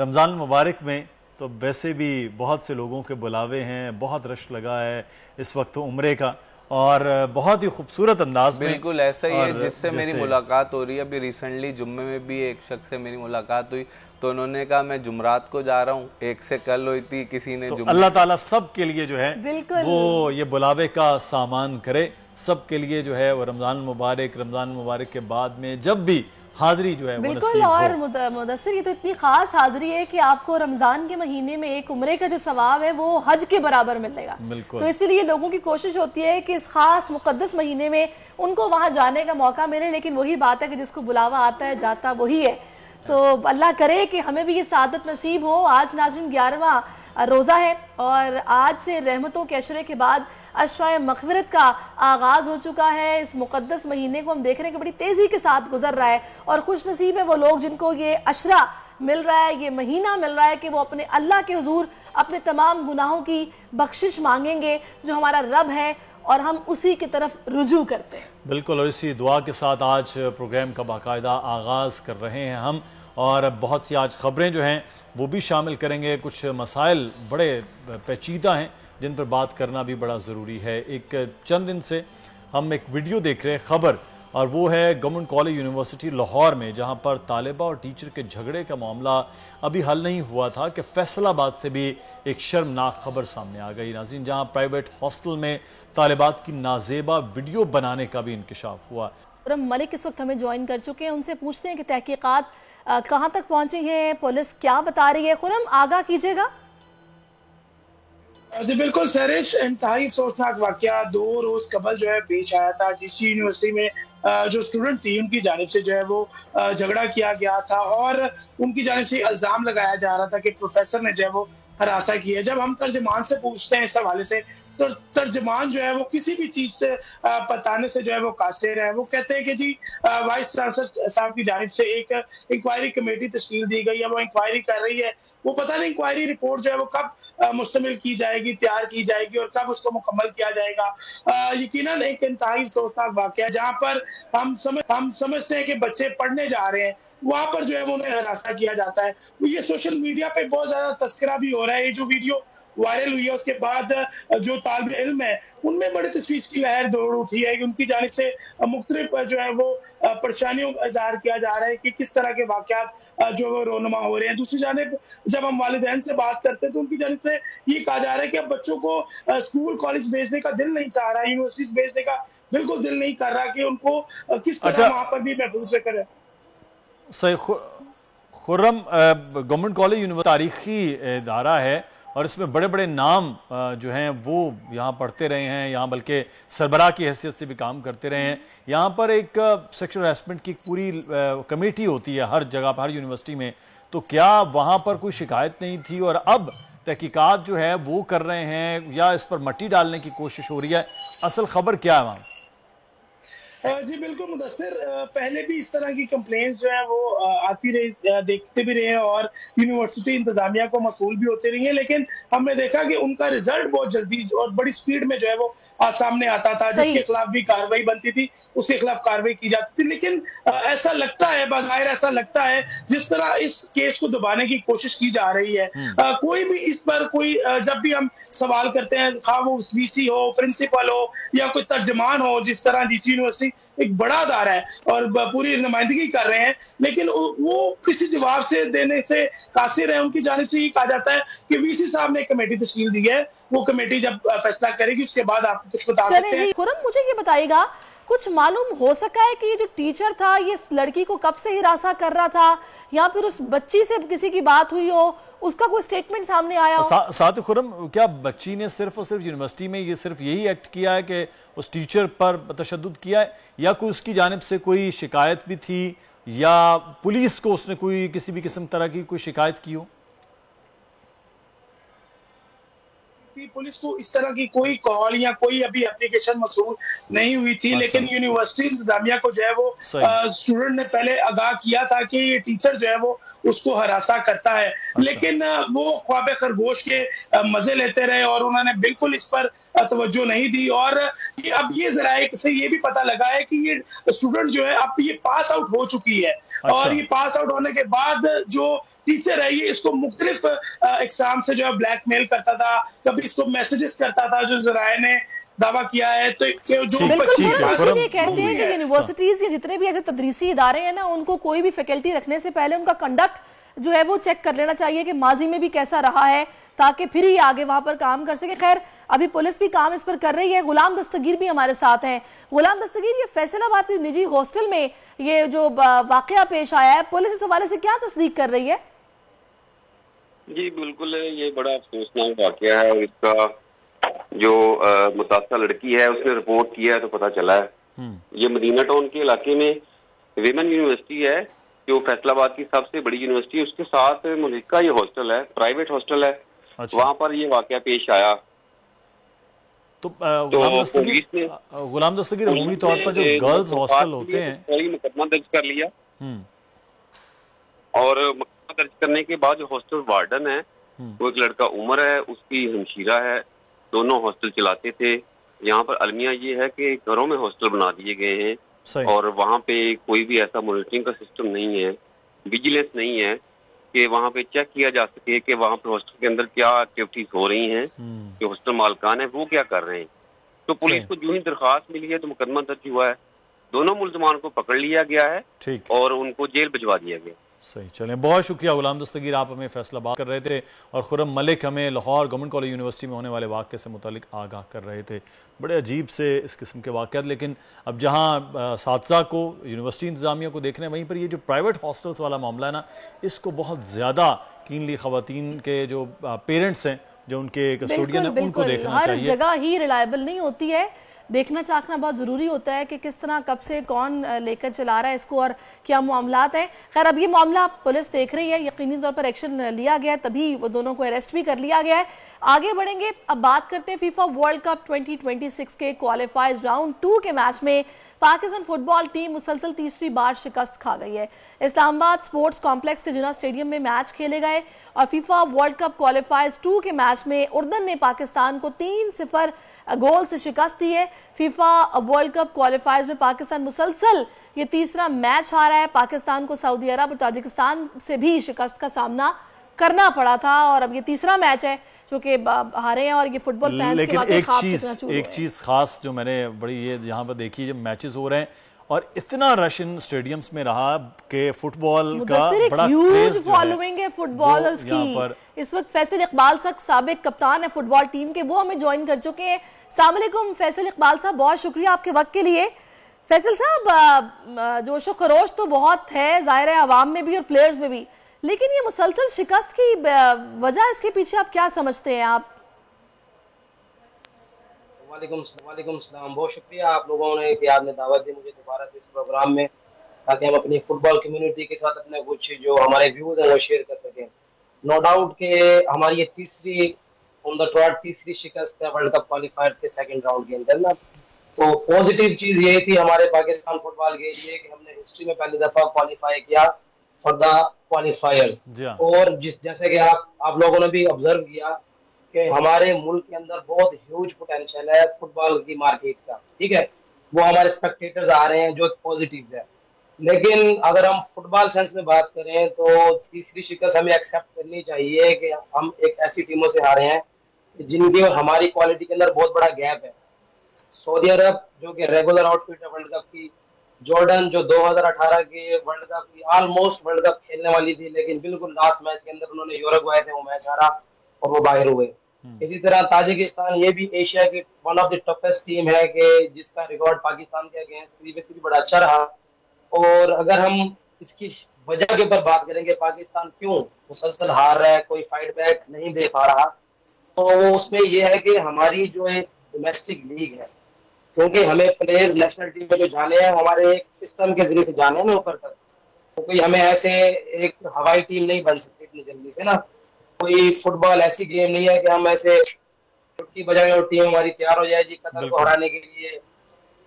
रमज़ान मुबारक में तो वैसे भी बहुत से लोगों के बुलावे हैं, बहुत रश लगा है इस वक्त उम्रे का, और बहुत ही खूबसूरत अंदाज में। बिल्कुल ऐसा ही है जिससे मेरी मुलाकात हो रही है। अभी रिसेंटली जुम्मे में भी एक शख्स से मेरी मुलाकात हुई, तो उन्होंने कहा मैं जुमरात को जा रहा हूँ, एक से कल हुई थी, किसी ने तो अल्लाह ताला सब के लिए जो है वो ये बुलावे का सामान करे, सब के लिए जो है वो रमज़ान मुबारक के बाद में जब भी हाजिरी जो है बिल्कुल। और मुदस्सिर, ये तो इतनी खास हाजिरी है कि आपको रमजान के महीने में एक उम्रे का जो सवाब है वो हज के बराबर मिलेगा। तो इसीलिए लोगों की कोशिश होती है कि इस खास मुकद्दस महीने में उनको वहां जाने का मौका मिले, लेकिन वही बात है कि जिसको बुलावा आता है जाता वही है। तो अल्लाह करे कि हमें भी ये सादत नसीब हो। आज नाज़रीन 11वां रोज़ा है और आज से रहमतों के अशरे के बाद अशरा मग़फ़िरत का आगाज़ हो चुका है। इस मुक़द्दस महीने को हम देख रहे हैं कि बड़ी तेज़ी के साथ गुजर रहा है, और खुश नसीब है वो लोग जिनको ये अशरा मिल रहा है, ये महीना मिल रहा है कि वो अपने अल्लाह के हुजूर अपने तमाम गुनाहों की बख्शिश मांगेंगे जो हमारा रब है, और हम उसी की तरफ रुजू करते हैं। बिल्कुल, और इसी दुआ के साथ आज प्रोग्राम का बाकायदा आगाज़ कर रहे हैं हम, और बहुत सी आज ख़बरें जो हैं वो भी शामिल करेंगे। कुछ मसाइल बड़े पेचीदा हैं जिन पर बात करना भी बड़ा ज़रूरी है। एक चंद दिन से हम एक वीडियो देख रहे हैं ख़बर, और वो है गवर्नमेंट कॉलेज यूनिवर्सिटी लाहौर में, जहां पर तालिबा और टीचर के झगड़े का मामला अभी हल नहीं हुआ था कि फैसलाबाद से भी एक शर्मनाक खबर सामने आ गई नाज़रीन, जहां प्राइवेट हॉस्टल में तालिबात की नाजेबा वीडियो बनाने का भी इंकशाफ हुआ। खुर्रम मलिक इस वक्त हमें ज्वाइन कर चुके हैं, उनसे पूछते हैं कि तहकीकात कहाँ तक पहुंची हैं, पुलिस क्या बता रही है। खुर्रम, आगाह कीजिएगा। जी बिल्कुल सरिश, इंतहाई अफसोसनाक वाकया 2 रोज कबल जो है पेश आया था। जीसी यूनिवर्सिटी में जो स्टूडेंट थी उनकी जानिब से जो है वो झगड़ा किया गया था, और उनकी जानिब से इल्जाम लगाया जा रहा था कि प्रोफेसर ने जो है वो हरासा की है। जब हम तर्जमान से पूछते हैं इस हवाले से, तो तर्जमान जो है वो किसी भी चीज से बताने से जो है वो कासिर है। वो कहते हैं कि जी वाइस चांसलर साहब की जानिब से एक इंक्वायरी कमेटी तश्कील दी गई है, वो इंक्वायरी कर रही है। वो पता नहीं इंक्वायरी रिपोर्ट जो है वो कब मुश्तमिल की जाएगी, तैयार की जाएगी, और कब उसको मुकम्मल किया जाएगा। यकीनन एक इंतहाई अफसोसनाक वाकया, जहाँ पर हम समझते हैं कि बच्चे पढ़ने जा रहे हैं, वहां पर जो है वो उन्हें हरासा किया जाता है। ये सोशल मीडिया पे बहुत ज्यादा तस्करा भी हो रहा है। ये जो वीडियो वायरल हुई है उसके बाद जो तालिब इल्म है उनमें बड़े तशवीश की लहर दौड़ उठी है कि उनकी जानिब से मुख्तलिफ जो है वो परेशानियों का इजहार किया जा रहा है कि किस तरह के वाकयात जो वो रोनमा हो रहे हैं। दूसरी जानिब जब हम वालिदैन से बात करते हैं तो उनकी जानिब से ये कहा जा रहा है कि अब बच्चों को स्कूल कॉलेज भेजने का दिल नहीं चाह रहा, यूनिवर्सिटीज भेजने का बिल्कुल दिल नहीं कर रहा कि उनको किस तरह वहां पर भी महफूज करें। सही खुर्रम, गवर्नमेंट कॉलेज यूनिवर्सिटी तारीखी इदारा है, और इसमें बड़े बड़े नाम जो हैं वो यहाँ पढ़ते रहे हैं, यहाँ बल्कि सरबराह की हैसियत से भी काम करते रहे हैं। यहाँ पर एक सेक्सुअल हैरेसमेंट की पूरी कमेटी होती है हर जगह पर, हर यूनिवर्सिटी में। तो क्या वहाँ पर कोई शिकायत नहीं थी, और अब तहकीकात जो है वो कर रहे हैं, या इस पर मट्टी डालने की कोशिश हो रही है? असल खबर क्या है वहाँ? जी बिल्कुल मुदस्सिर, पहले भी इस तरह की कंप्लेंट्स जो है वो आती रही, देखते भी रहे हैं, और यूनिवर्सिटी इंतजामिया को मसूल भी होते रही है। लेकिन हमने देखा कि उनका रिजल्ट बहुत जल्दी और बड़ी स्पीड में जो है वो सामने आता था। जिसके खिलाफ भी कार्रवाई बनती थी उसके खिलाफ कार्रवाई की जाती थी। लेकिन ऐसा लगता है, बाज़ाहिर ऐसा लगता है जिस तरह इस केस को दबाने की कोशिश की जा रही है। कोई भी इस पर कोई जब भी हम सवाल करते हैं, खा वो वीसी हो, प्रिंसिपल हो, या कोई तर्जमान हो, जिस तरह जीसी यूनिवर्सिटी एक बड़ा अदारा है और पूरी नुमाइंदगी कर रहे हैं, लेकिन वो किसी जवाब से देने से कासिर है। उनकी जानिब से ये कहा जाता है कि वीसी साहब ने एक कमेटी तश्कील दी है, वो कमेटी जब फैसला करेगी उसके बाद आप कुछ बता सकते हैं। खुर्रम, मुझे ये बताइएगा, कुछ मालूम हो सका है कि ये जो टीचर था ये इस लड़की को कब से हिरासा कर रहा था, या फिर उस बच्ची से किसी की बात हुई हो, उसका कोई स्टेटमेंट सामने आया हो? साथ ही खुर्रम, क्या बच्ची ने सिर्फ और सिर्फ यूनिवर्सिटी में ये सिर्फ यही एक्ट किया है कि उस टीचर पर तशद्दुद किया है, या कोई उसकी जानिब से कोई शिकायत भी थी, या पुलिस को उसने कोई किसी भी किस्म तरह की कोई शिकायत की हो? पुलिस को इस तरह की कोई कॉल या कोई अभी एप्लीकेशन मसूल नहीं हुई थी। लेकिन यूनिवर्सिटी इंतजामिया को जो है वो स्टूडेंट ने पहले आगाह किया था कि ये टीचर जो है वो उसको हरासा करता है। लेकिन वो ख्वाब खरगोश के मजे लेते रहे और उन्होंने बिल्कुल इस पर तवज्जो नहीं दी। और अब ये जराए से ये भी पता लगा है कि ये स्टूडेंट जो है अब ये पास आउट हो चुकी है। और ये पास आउट होने के बाद जो टीचर है ये इसको मुख्तलिफ एग्जाम से जो है ब्लैकमेल करता था, कभी इसको मैसेजेस करता था, जो जराए ने दावा किया है। तो जो इसीलिए कहते हैं कि यूनिवर्सिटीज या जितने भी ऐसे तदरीसी इदारे हैं ना, उनको कोई भी फैकल्टी रखने से पहले उनका कंडक्ट जो है वो चेक कर लेना चाहिए कि माजी में भी कैसा रहा है, ताकि फिर ही आगे वहां पर काम कर सके। खैर अभी पुलिस भी काम इस पर कर रही है। गुलाम दस्तगीर भी हमारे साथ हैं। गुलाम दस्तगीर, ये फैसलाबाद के निजी हॉस्टल में ये जो वाकया पेश आया है, पुलिस इस हवाले से क्या तस्दीक कर रही है? जी बिल्कुल, ये बड़ा अफसोसनाक वाकया है और इसका जो मुतासरा लड़की है उसने रिपोर्ट किया है तो पता चला है। ये मदीना टाउन के इलाके में विमेन यूनिवर्सिटी है जो फैसलाबाद की सबसे बड़ी यूनिवर्सिटी है, उसके साथ मुल्क का ये हॉस्टल है, प्राइवेट हॉस्टल है। अच्छा। वहाँ पर ये वाकया पेश आया। तो गुलाम दस्तगीर अमूमी तौर पर जो गर्ल्स हॉस्टल होते हैं, मुकदमा दर्ज कर लिया और मुकदमा दर्ज करने के बाद जो हॉस्टल वार्डन है वो एक लड़का उमर है, उसकी हमशीरा है, दोनों हॉस्टल चलाते थे। यहाँ पर अलमिया ये है कि घरों में हॉस्टल बना दिए गए हैं और वहाँ पे कोई भी ऐसा मॉनिटरिंग का सिस्टम नहीं है, विजिलेंस नहीं है कि वहाँ पे चेक किया जा सके कि वहाँ पे हॉस्टल के अंदर क्या एक्टिविटीज हो रही हैं, जो हॉस्टल मालकान है वो क्या कर रहे हैं। तो पुलिस को जो ही दरखास्त मिली है तो मुकदमा दर्ज हुआ है, दोनों मुल्जमान को पकड़ लिया गया है और उनको जेल भिजवा दिया गया। सही, चलें, बहुत शुक्रिया गुलाम दस्तगीर, आप हमें फैसलाबाद कर रहे थे और खुर्रम मलिक हमें लाहौर गवर्नमेंट कॉलेज यूनिवर्सिटी में होने वाले वाक़े से मुतालिक आगाह कर रहे थे। बड़े अजीब से इस किस्म के वाक़यात, लेकिन अब जहाँ साथसा को यूनिवर्सिटी इंतज़ामिया को देख रहे हैं, वहीं पर ये जो प्राइवेट हॉस्टल्स वाला मामला है ना, इसको बहुत ज़्यादा कीनली ख़वातीन के जो पेरेंट्स हैं, जो उनके कस्टोडियन हैं, उनको देखना चाहिए। हर जगह ही रिलायबल नहीं होती है, देखना चाखना बहुत ज़रूरी होता है कि किस तरह कब से कौन लेकर चला रहा है इसको और क्या मामलात हैं। खैर अब ये मामला पुलिस देख रही है, यकीनी तौर पर एक्शन लिया गया है, तभी वो दोनों को अरेस्ट भी कर लिया गया है। आगे बढ़ेंगे, अब बात करते हैं फीफा वर्ल्ड कप 2026 के क्वालिफाइज राउंड 2 के मैच में पाकिस्तान फुटबॉल टीम मुसलसल तीसरी बार शिकस्त खा गई है। इस्लामाबाद स्पोर्ट्स कॉम्प्लेक्स के जुना स्टेडियम में मैच खेले गए और फीफा वर्ल्ड कप क्वालिफाइज 2 के मैच में उर्दन ने पाकिस्तान को 3-0 गोल से शिकस्त दी है। फीफा वर्ल्ड कप क्वालिफाइज में पाकिस्तान मुसलसल ये तीसरा मैच हारा है। पाकिस्तान को सऊदी अरब और ताजिकिस्तान से भी शिकस्त का सामना करना पड़ा था और अब ये तीसरा मैच है जो कि हारे हैं और ये फुटबॉल फैंस लेकिन एक चीज खास जो मैंने बड़ी ये यहाँ पर देखी, जब मैचेस हो रहे हैं और इतना रश इन स्टेडियम्स में रहा कि फुटबॉल का बड़ा ह्यूज फॉलोइंग है फुटबॉलर्स की। इस वक्त फैसल इकबाल साबिक कप्तान है फुटबॉल टीम के, वो हमें ज्वाइन कर चुके हैं। अस्सलाम वालेकुम फैसल इकबाल साहब, बहुत शुक्रिया आपके वक्त के लिए। फैसल साहब, जोशो खरोश तो बहुत है जाहिर है अवाम में भी और प्लेयर्स में भी, लेकिन ये मुसलसल शिकस्त की वजह इसके पीछे आप क्या समझते हैं आप? वालेकुम सलाम, बहुत शुक्रिया आप लोगों ने कि आपने दावत दी मुझे दोबारा से इस प्रोग्राम में, ताकि हम अपनी फुटबॉल कम्युनिटी के साथ अपने कुछ जो हमारे व्यूज हैं वो शेयर कर सकें। नो डाउट के हमारी ये तीसरी शिकस्त है वर्ल्ड कप क्वालिफायर्स के सेकंड राउंड के अंदर ना। तो पॉजिटिव चीज ये थी हमारे पाकिस्तान फुटबॉल के लिए कि हमने हिस्ट्री में पहली दफा क्वालिफाई किया फॉर द क्वालिफायर्स। और जैसे कि आप लोगों ने भी ऑब्जर्व किया कि हमारे मुल्क के अंदर बहुत ह्यूज पोटेंशियल है फुटबॉल की मार्केट का, ठीक है, वो हमारे स्पेक्टेटर्स आ रहे हैं जो पॉजिटिव है। लेकिन अगर हम फुटबॉल सेंस में बात करें तो तीसरी शिकस्त हमें एक्सेप्ट करनी चाहिए कि हम एक ऐसी टीमों से हारे हैं जिनकी और हमारी क्वालिटी के अंदर बहुत बड़ा गैप है। सऊदी अरब जो कि रेगुलर आउटफिट है वर्ल्ड कप की, जॉर्डन जो 2018 के वर्ल्ड कप की ऑलमोस्ट वर्ल्ड कप खेलने वाली थी, लेकिन बिल्कुल लास्ट मैच के अंदर उन्होंने यूरुग्वे थे वो मैच हारा और वो बाहर हुए। इसी तरह ताजिकिस्तान ये भी एशिया की one of the toughest team है कि जिसका रिकॉर्ड पाकिस्तान के अगेंस्ट प्रीवियसली बड़ा अच्छा रहा। और अगर हम इसकी वजह के ऊपर बात करेंगे पाकिस्तान क्यों मुसलसल हार रहा है, कोई फाइट बैक नहीं दे पा रहा, तो उसमें यह है कि हमारी जो एक डोमेस्टिक लीग है, क्योंकि हमें प्लेयर्स नेशनल टीम में जो जाने हैं हमारे एक सिस्टम के जरिए से जाने हैं ना ऊपर तक, तो कोई हमें ऐसे एक हवाई टीम नहीं बन सकती इतनी जल्दी से ना। कोई फुटबॉल ऐसी गेम नहीं है कि हम ऐसे छुट्टी बजाएं और टीम हमारी तैयार हो जाएगी कतर को हराने के लिए,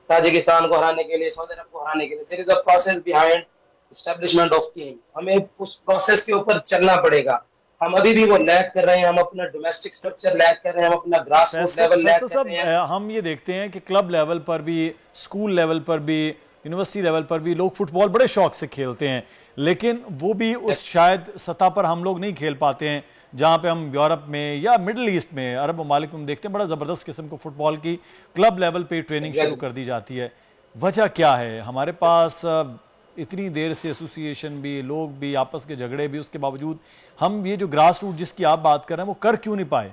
ताजिकिस्तान को हराने के लिए, सऊदी अरब को हराने के लिए। There is a process behind establishment of team, हमें उस प्रोसेस के ऊपर चलना पड़ेगा। हम अभी भी वो लैग कर रहे हैं, हम अपना डोमेस्टिक स्ट्रक्चर लैग कर रहे हैं, हम अपना ग्रास रूट लेवल लैग कर रहे हैं। हम ये देखते हैं कि क्लब लेवल पर भी, स्कूल लेवल पर भी, यूनिवर्सिटी लेवल पर भी लोग फुटबॉल बड़े शौक से खेलते हैं, लेकिन वो भी उस शायद सतह पर हम लोग नहीं खेल पाते हैं जहां पे हम यूरोप में या मिडिल ईस्ट में, अरब ममालिक में हम देखते हैं बड़ा ज़बरदस्त किस्म को फुटबॉल की क्लब लेवल पे ट्रेनिंग शुरू कर दी जाती है। वजह क्या है? हमारे पास इतनी देर से एसोसिएशन भी, लोग भी, आपस के झगड़े भी, उसके बावजूद हम ये जो ग्रास रूट जिसकी आप बात कर रहे हैं वो कर क्यों नहीं पाए?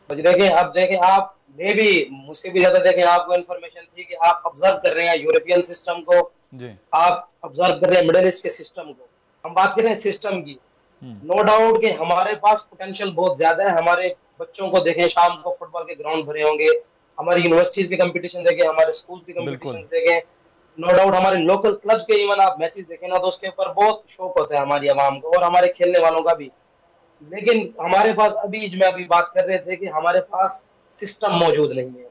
देखें, अब देखें, आप मैं भी मुझसे भी ज्यादा देखें, आपको इन्फॉर्मेशन थी कि आप ऑब्जर्व कर रहे हैं यूरोपियन सिस्टम को जी। आप ऑब्जर्व कर रहे हैं मिडिल ईस्ट के सिस्टम को। हम बात कर रहे हैं सिस्टम की। नो डाउट कि हमारे पास पोटेंशियल बहुत ज्यादा है। हमारे बच्चों को देखें, शाम को फुटबॉल के ग्राउंड भरे होंगे, हमारी यूनिवर्सिटीज के कंपटीशन देखें, हमारे स्कूल के कंपटीशन देखें, नो डाउट हमारे लोकल क्लब्स के इवन आप मैचेस देखें ना, तो उसके ऊपर बहुत शौक होता है हमारी आवाम को और हमारे खेलने वालों का भी। लेकिन हमारे पास अभी बात कर रहे थे कि हमारे पास सिस्टम मौजूद नहीं है।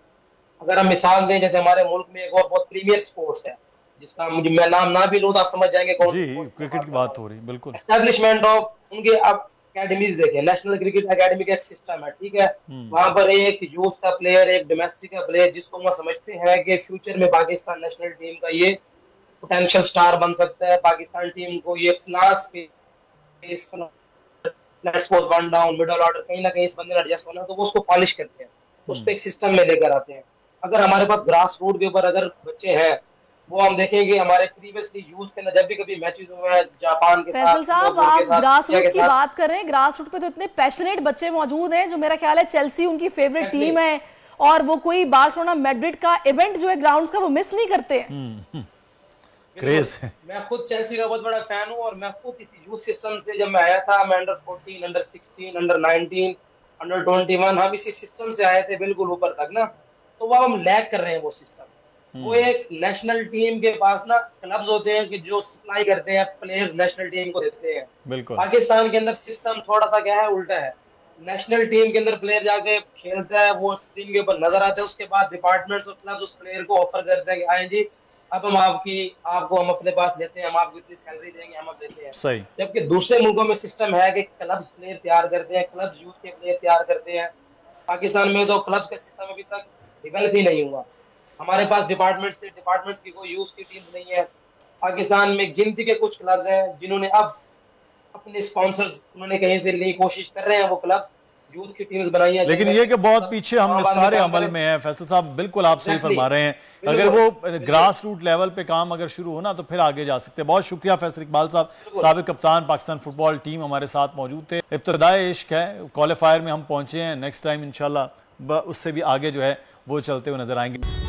अगर हम मिसाल दें, जैसे हमारे मुल्क में एक और बहुत प्रीमियर स्पोर्ट्स है जिसका मुझे मैं नाम ना भी लूं तो आप समझ जाएंगे कौन जी, क्रिकेट की बात हो रही है। बिल्कुल एस्टैब्लिशमेंट ऑफ उनके आप अकेडमीज देखें, नेशनल क्रिकेट अकेडमी का एक सिस्टम है, ठीक है। वहां पर एक यूथ का प्लेयर, एक डोमेस्टिक का प्लेयर जिसको वो समझते हैं कि फ्यूचर में पाकिस्तान नेशनल टीम का ये पोटेंशियल स्टार बन सकता है, पाकिस्तान टीम को ये क्लास पे वन डाउन मिडल ऑर्डर कहीं ना कहीं इस बंदे ने एडजस्ट होना, तो वो उसको पॉलिश करते हैं, उस पर एक सिस्टम में लेकर आते हैं। अगर हमारे पास ग्रास रूट के ऊपर अगर बच्चे हैं, वो हम देखेंगे हमारे प्रीवियसली यूथ के जब भी कभी मैचेस हुए हैं जापान के साथ, साहब आप ग्रास रूट की बात कर रहे हैं, ग्रास रूट पे तो इतने पैशनेट बच्चे मौजूद हैं जो मेरा ख्याल है चेल्सी उनकी फेवरेट टीम है और वो कोई बार्सिलोना मैड्रिड का इवेंट जो है ग्राउंड्स का वो मिस नहीं करते हैं। क्रेज है। मैं खुद चेल्सी का बहुत बड़ा फैन हूँ और मैं खुद इस यूथ सिस्टम से जब मैं आया था, मैं अंडर 14, अंडर 16, अंडर 19, अंडर 21, हम इसी सिस्टम से आए थे बिल्कुल ऊपर तक ना, तो वो हम लैग कर रहे हैं वो सिस्टम। वो एक नेशनल टीम के पास ना क्लब्स होते हैं कि जो सप्लाई करते हैं प्लेयर्स नेशनल टीम को देते हैं। बिल्कुल पाकिस्तान के अंदर सिस्टम थोड़ा सा क्या है, उल्टा है। नेशनल टीम के अंदर प्लेयर जाके खेलता है, वो स्क्रीन के ऊपर नजर आता है, उसके बाद डिपार्टमेंट्स और क्लब उस प्लेयर को ऑफर करते हैं कि आए जी अब हम आपको हम अपने पास लेते हैं, हम आपको इतनी सैलरी देंगे, हम देते हैं। सही। जबकि दूसरे मुल्कों में सिस्टम है कि क्लब्स प्लेयर तैयार करते हैं, क्लब्स यूथ के प्लेयर तैयार करते हैं। पाकिस्तान में तो क्लब्स का सिस्टम अभी तक डेवलप ही नहीं हुआ। हमारे पास डिपार्टमेंट्स की कोई यूथ की टीम नहीं है। पाकिस्तान में गिनती के कुछ क्लब्स हैं जिन्होंने अब अपने स्पॉन्सर्स उन्होंने कहीं से ली, कोशिश कर रहे हैं वो क्लब यूथ की टीम्स बनाई है। लेकिन ये कि बहुत पीछे हम सारे अमल में हैं। फैसल साहब बिल्कुल आप सही फरमा रहे हैं। अगर वो ग्रास रूट लेवल पे काम अगर शुरू हो ना तो फिर आगे जा सकते हैं। बहुत शुक्रिया फैसल इकबाल साहब, साबिक कप्तान पाकिस्तान फुटबॉल टीम हमारे साथ मौजूद थे। इब्तदाई इश्क है, क्वालिफायर में हम पहुंचे हैं, नेक्स्ट टाइम इंशाल्लाह उससे भी आगे जो है वो चलते हुए नजर आएंगे।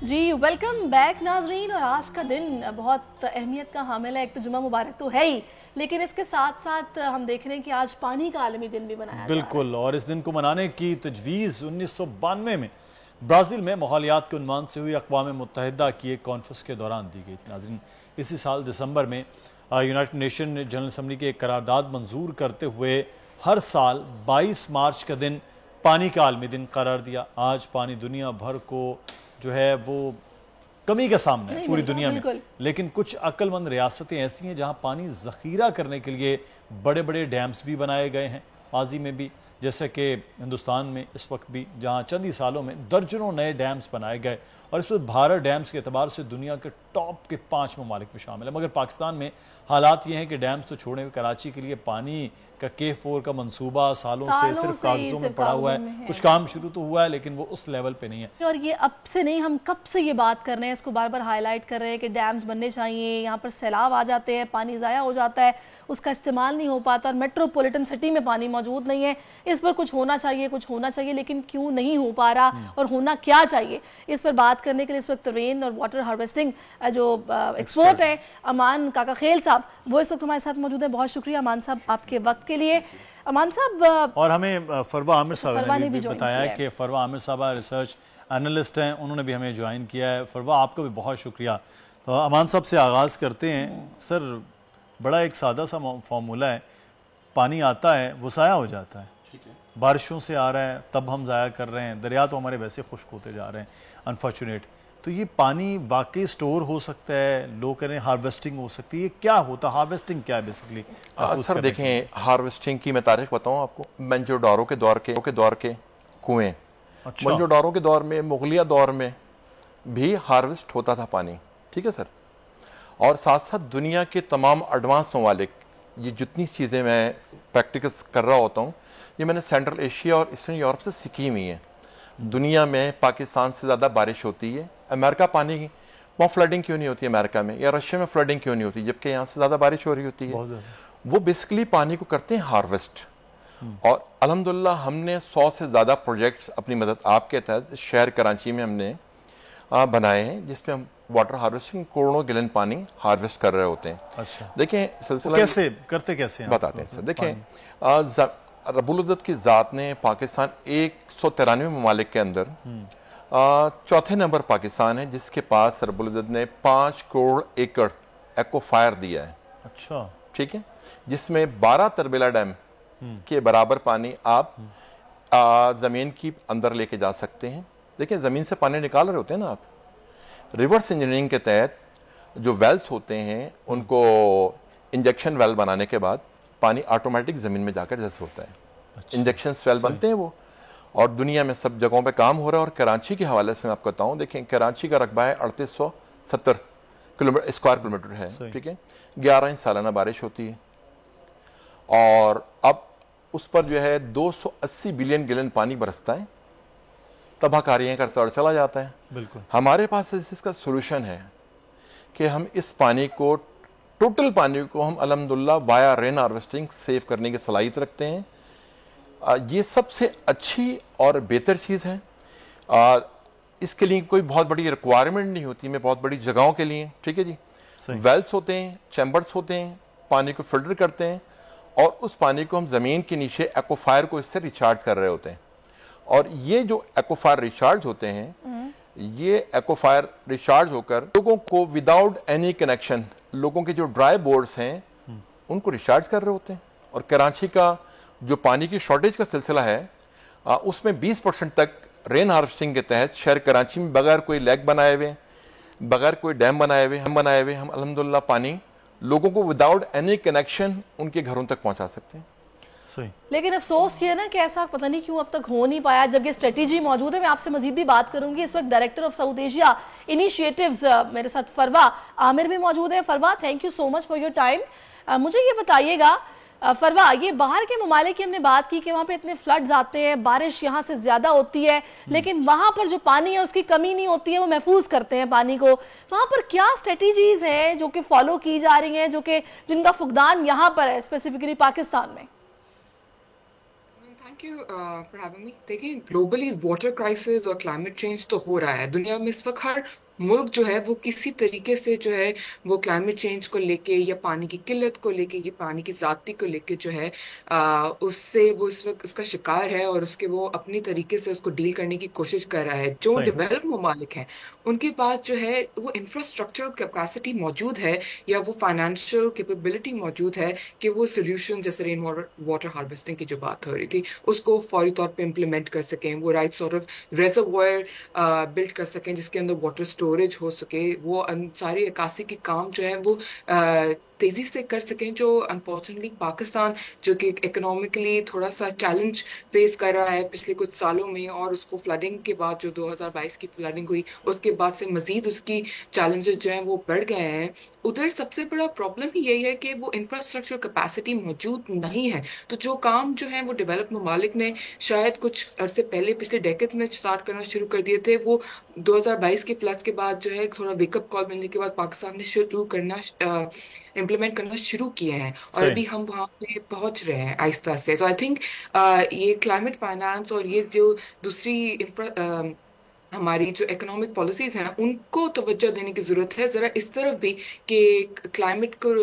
जी वेलकम बैक नाजरीन। और आज का दिन बहुत अहमियत का हामिल है। एक तो जुम्मा मुबारक तो है ही, लेकिन इसके साथ साथ हम देख रहे हैं कि आज पानी का आलमी दिन भी मनाया बिल्कुल। और इस दिन को मनाने की तजवीज़ 1992 में ब्राज़ील में माहौलियात के उन्वान से हुई अक़वाम मुत्तहिदा की एक कॉन्फ्रेंस के दौरान दी गई थी। नाज़रीन इसी साल दिसंबर में यूनाइटेड नेशन ने जनरल असम्बली की एक करारदाद मंजूर करते हुए हर साल 22 मार्च का दिन पानी का आलमी दिन करार दिया। आज पानी दुनिया भर को जो है वो कमी का सामना है पूरी दुनिया में, लेकिन कुछ अक्लमंद रियासतें ऐसी हैं जहां पानी जखीरा करने के लिए बड़े बड़े डैम्स भी बनाए गए हैं माजी में भी, जैसे कि हिंदुस्तान में इस वक्त भी, जहां चंद ही सालों में दर्जनों नए डैम्स बनाए गए। और इस वक्त भारत डैम्स के एतबार से दुनिया के टॉप के 5 ममालिक में शामिल है। मगर पाकिस्तान में हालात ये हैं कि डैम्स तो छोड़े, कराची के लिए पानी का K4 का मंसूबा सालों से सिर्फ कागजों में पड़ा हुआ है। कुछ काम शुरू तो हुआ है लेकिन वो उस लेवल पे नहीं है। और ये अब से नहीं, हम कब से ये बात कर रहे हैं, इसको बार बार हाईलाइट कर रहे हैं कि डैम्स बनने चाहिए। यहाँ पर सैलाब आ जाते हैं, पानी ज़ाया हो जाता है, उसका इस्तेमाल नहीं हो पाता और मेट्रोपॉलिटन सिटी में पानी मौजूद नहीं है। इस पर कुछ होना चाहिए, लेकिन क्यों नहीं हो पा रहा और होना क्या चाहिए, इस पर बात करने के लिए इस वक्त रेन और वाटर हार्वेस्टिंग जो एक्सपर्ट हैं अमान काका खेल साहब, वो इस वक्त हमारे साथ मौजूद है। बहुत शुक्रिया अमान साहब आपके वक्त के लिए। अमान साहब और हमें फरवा आमिर साहब ने भी बताया कि फरवा आमिर साहब रिसर्च एनालिस्ट हैं, उन्होंने भी हमें ज्वाइन किया है। फरवा आपका भी बहुत शुक्रिया। तो अमान साहब से आगाज़ करते हैं। सर बड़ा एक सादा सा फार्मूला है, पानी आता है वो ज़ाया हो जाता है, बारिशों से आ रहा है तब हम ज़ाया कर रहे हैं, दरिया तो हमारे वैसे खुश्क होते जा रहे हैं अनफॉर्चुनेट। तो ये पानी वाकई स्टोर हो सकता है, लोग करें हार्वेस्टिंग हो सकती है, ये क्या होता है, हार्वेस्टिंग क्या है बेसिकली? सर देखें, हार्वेस्टिंग की मैं तारीख बताऊं आपको। मैंजोडारो के दौर के कुएं अच्छा। मोहनजोदाड़ो के दौर में, मुगलिया दौर में भी हार्वेस्ट होता था पानी, ठीक है सर। और साथ साथ दुनिया के तमाम एडवांस ममालिक, ये जितनी चीज़ें मैं प्रैक्टिकस कर रहा होता हूँ, ये मैंने सेंट्रल एशिया और ईस्टर्न यूरोप से सीखी हुई है। दुनिया में पाकिस्तान से ज़्यादा बारिश होती है, अमेरिका पानी, वहाँ फ्लडिंग क्यों नहीं होती अमेरिका में, या रशिया में फ्लडिंग क्यों नहीं होती, जबकि यहाँ से ज़्यादा बारिश हो रही होती है। वो बेसिकली पानी को करते हैं हार्वेस्ट। और अल्हम्दुलिल्लाह हमने 100 से ज़्यादा प्रोजेक्ट्स अपनी मदद आपके तहत शहर कराची में हमने बनाए हैं, जिसमें हम वाटर हार्वेस्टिंग करोड़ों गैलन पानी हार्वेस्ट कर रहे होते हैं। अच्छा, देखें सिलसिला कैसे करते, कैसे बताते हैं सर। देखें रब्बुल इज़्ज़त की ज़ात ने पाकिस्तान 193 ममालिक के अंदर चौथे नंबर पाकिस्तान है, जिसके पास रब्बुल इज़्ज़त ने 5 करोड़ एकड़ एक्वाफायर दिया है। अच्छा, ठीक है, जिसमें 12 तरबेला डैम के बराबर पानी आप ज़मीन की अंदर लेके जा सकते हैं। देखिए ज़मीन से पानी निकाल रहे होते हैं ना आप, रिवर्स इंजीनियरिंग के तहत जो वेल्स होते हैं उनको इंजेक्शन वेल बनाने के बाद पानी ऑटोमेटिक ज़मीन में जाकर जैसे होता है। अच्छा, इंजेक्शन वेल बनते हैं वो, और दुनिया में सब जगहों पे काम हो रहा है। और कराची के हवाले से मैं आपको बताऊँ, देखें कराची का रकबा है 3870 स्क्वायर किलोमीटर है, ठीक है, 11 इंच सालाना बारिश होती है, और अब उस पर जो है 280 बिलियन गैलन पानी बरसता है, तबाहकारियाँ करता और चला जाता है। बिल्कुल, हमारे पास इसका सोल्यूशन है कि हम इस पानी को, टोटल पानी को हम अल्हम्दुलिल्लाह वाया रेन हार्वेस्टिंग सेव करने की सलाहियत रखते हैं। ये सबसे अच्छी और बेहतर चीज़ है। इसके लिए कोई बहुत बड़ी रिक्वायरमेंट नहीं होती, मैं बहुत बड़ी जगहों के लिए, ठीक है जी, वेल्स होते हैं, चैम्बर्स होते हैं, पानी को फिल्टर करते हैं, और उस पानी को हम ज़मीन के नीचे एक्वाफायर को इससे रिचार्ज कर रहे होते हैं। और ये जो एक्वाफायर रिचार्ज होते हैं, ये एक्वाफायर रिचार्ज होकर लोगों को विदाउट एनी कनेक्शन, लोगों के जो ड्राई बोर्ड्स हैं उनको रिचार्ज कर रहे होते हैं। और कराची का जो पानी की शॉर्टेज का सिलसिला है, उसमें 20% तक रेन हार्वेस्टिंग के तहत शहर कराची में बगैर कोई लेक बनाए हुए, बगैर कोई डैम बनाए हुए, हम अल्हम्दुलिल्लाह पानी लोगों को विदाउट एनी कनेक्शन उनके घरों तक पहुंचा सकते हैं। सही। लेकिन अफसोस ये ना कि ऐसा पता नहीं क्यों अब तक हो नहीं पाया, जब ये स्ट्रेटेजी मौजूद है। मैं आपसे मजीद भी बात करूंगी। इस वक्त director of South Asia initiatives मेरे साथ फरवा आमिर भी मौजूद है। Farwa, thank you so much for your time. मुझे ये बताइएगा फरवा, ये बाहर के ममालिक की हमने बात की कि वहाँ पे इतने फ्लड्स आते हैं, बारिश यहाँ से ज्यादा होती है, लेकिन वहाँ पर जो पानी है उसकी कमी नहीं होती है, वो महफूज करते हैं पानी को। वहाँ पर क्या स्ट्रेटेजीज हैं जो कि फॉलो की जा रही हैं, जो कि जिनका फुकदान यहाँ पर है स्पेसिफिकली पाकिस्तान में? Thank you for having me. देखिए ग्लोबली वाटर क्राइसिस और क्लाइमेट चेंज तो हो रहा है दुनिया में इस वक्त। हर मुल्क जो है वो किसी तरीके से जो है वो क्लाइमेट चेंज को लेके या पानी की किल्लत को लेके या पानी की ज़्यादती को लेके जो है उससे वो इस वक्त उसका शिकार है, और उसके वो अपनी तरीके से उसको डील करने की कोशिश कर रहा है। जो डेवलप ममालिक हैं उनके पास जो है वो इंफ्रास्ट्रक्चरल कैपेसिटी मौजूद है या वो फाइनेंशियल कैपेबिलिटी मौजूद है कि वो सोल्यूशन, जैसे रेन वाटर हार्वेस्टिंग की जो बात हो रही थी, उसको फौरी तौर पे इम्प्लीमेंट कर सकें, वो right sort of reservoir build कर सकें जिसके अंदर वाटर स्टोरेज हो सके, वो सारी अक्कासी के काम जो है वो तेज़ी से कर सकें। जो अनफॉर्चुनेटली पाकिस्तान जो कि इकोनॉमिकली थोड़ा सा चैलेंज फेस कर रहा है पिछले कुछ सालों में, और उसको फ्लडिंग के बाद जो 2022 की फ्लडिंग हुई उसके बाद से मज़ीद उसकी चैलेंजेस जो हैं वो बढ़ गए हैं। उधर सबसे बड़ा प्रॉब्लम ही यही है कि वो इंफ्रास्ट्रक्चर कैपेसिटी मौजूद नहीं है। तो जो काम जो है वो डेवलप ममालिक ने शायद कुछ अरसे पहले पिछले डेकेड में स्टार्ट करना शुरू कर दिए थे, वो 2022 के फ्लड्स के बाद जो है थोड़ा वेकअप कॉल मिलने के बाद पाकिस्तान ने शुरू करना इम्प्लीमेंट करना शुरू किए हैं, और अभी हम वहाँ पे पहुँच रहे हैं आहिस्ता से। तो आई थिंक ये क्लाइमेट फाइनेंस और ये जो दूसरी हमारी जो इकोनॉमिक पॉलिसीज हैं उनको तवज्जो देने की ज़रूरत है ज़रा इस तरफ भी, कि क्लाइमेट को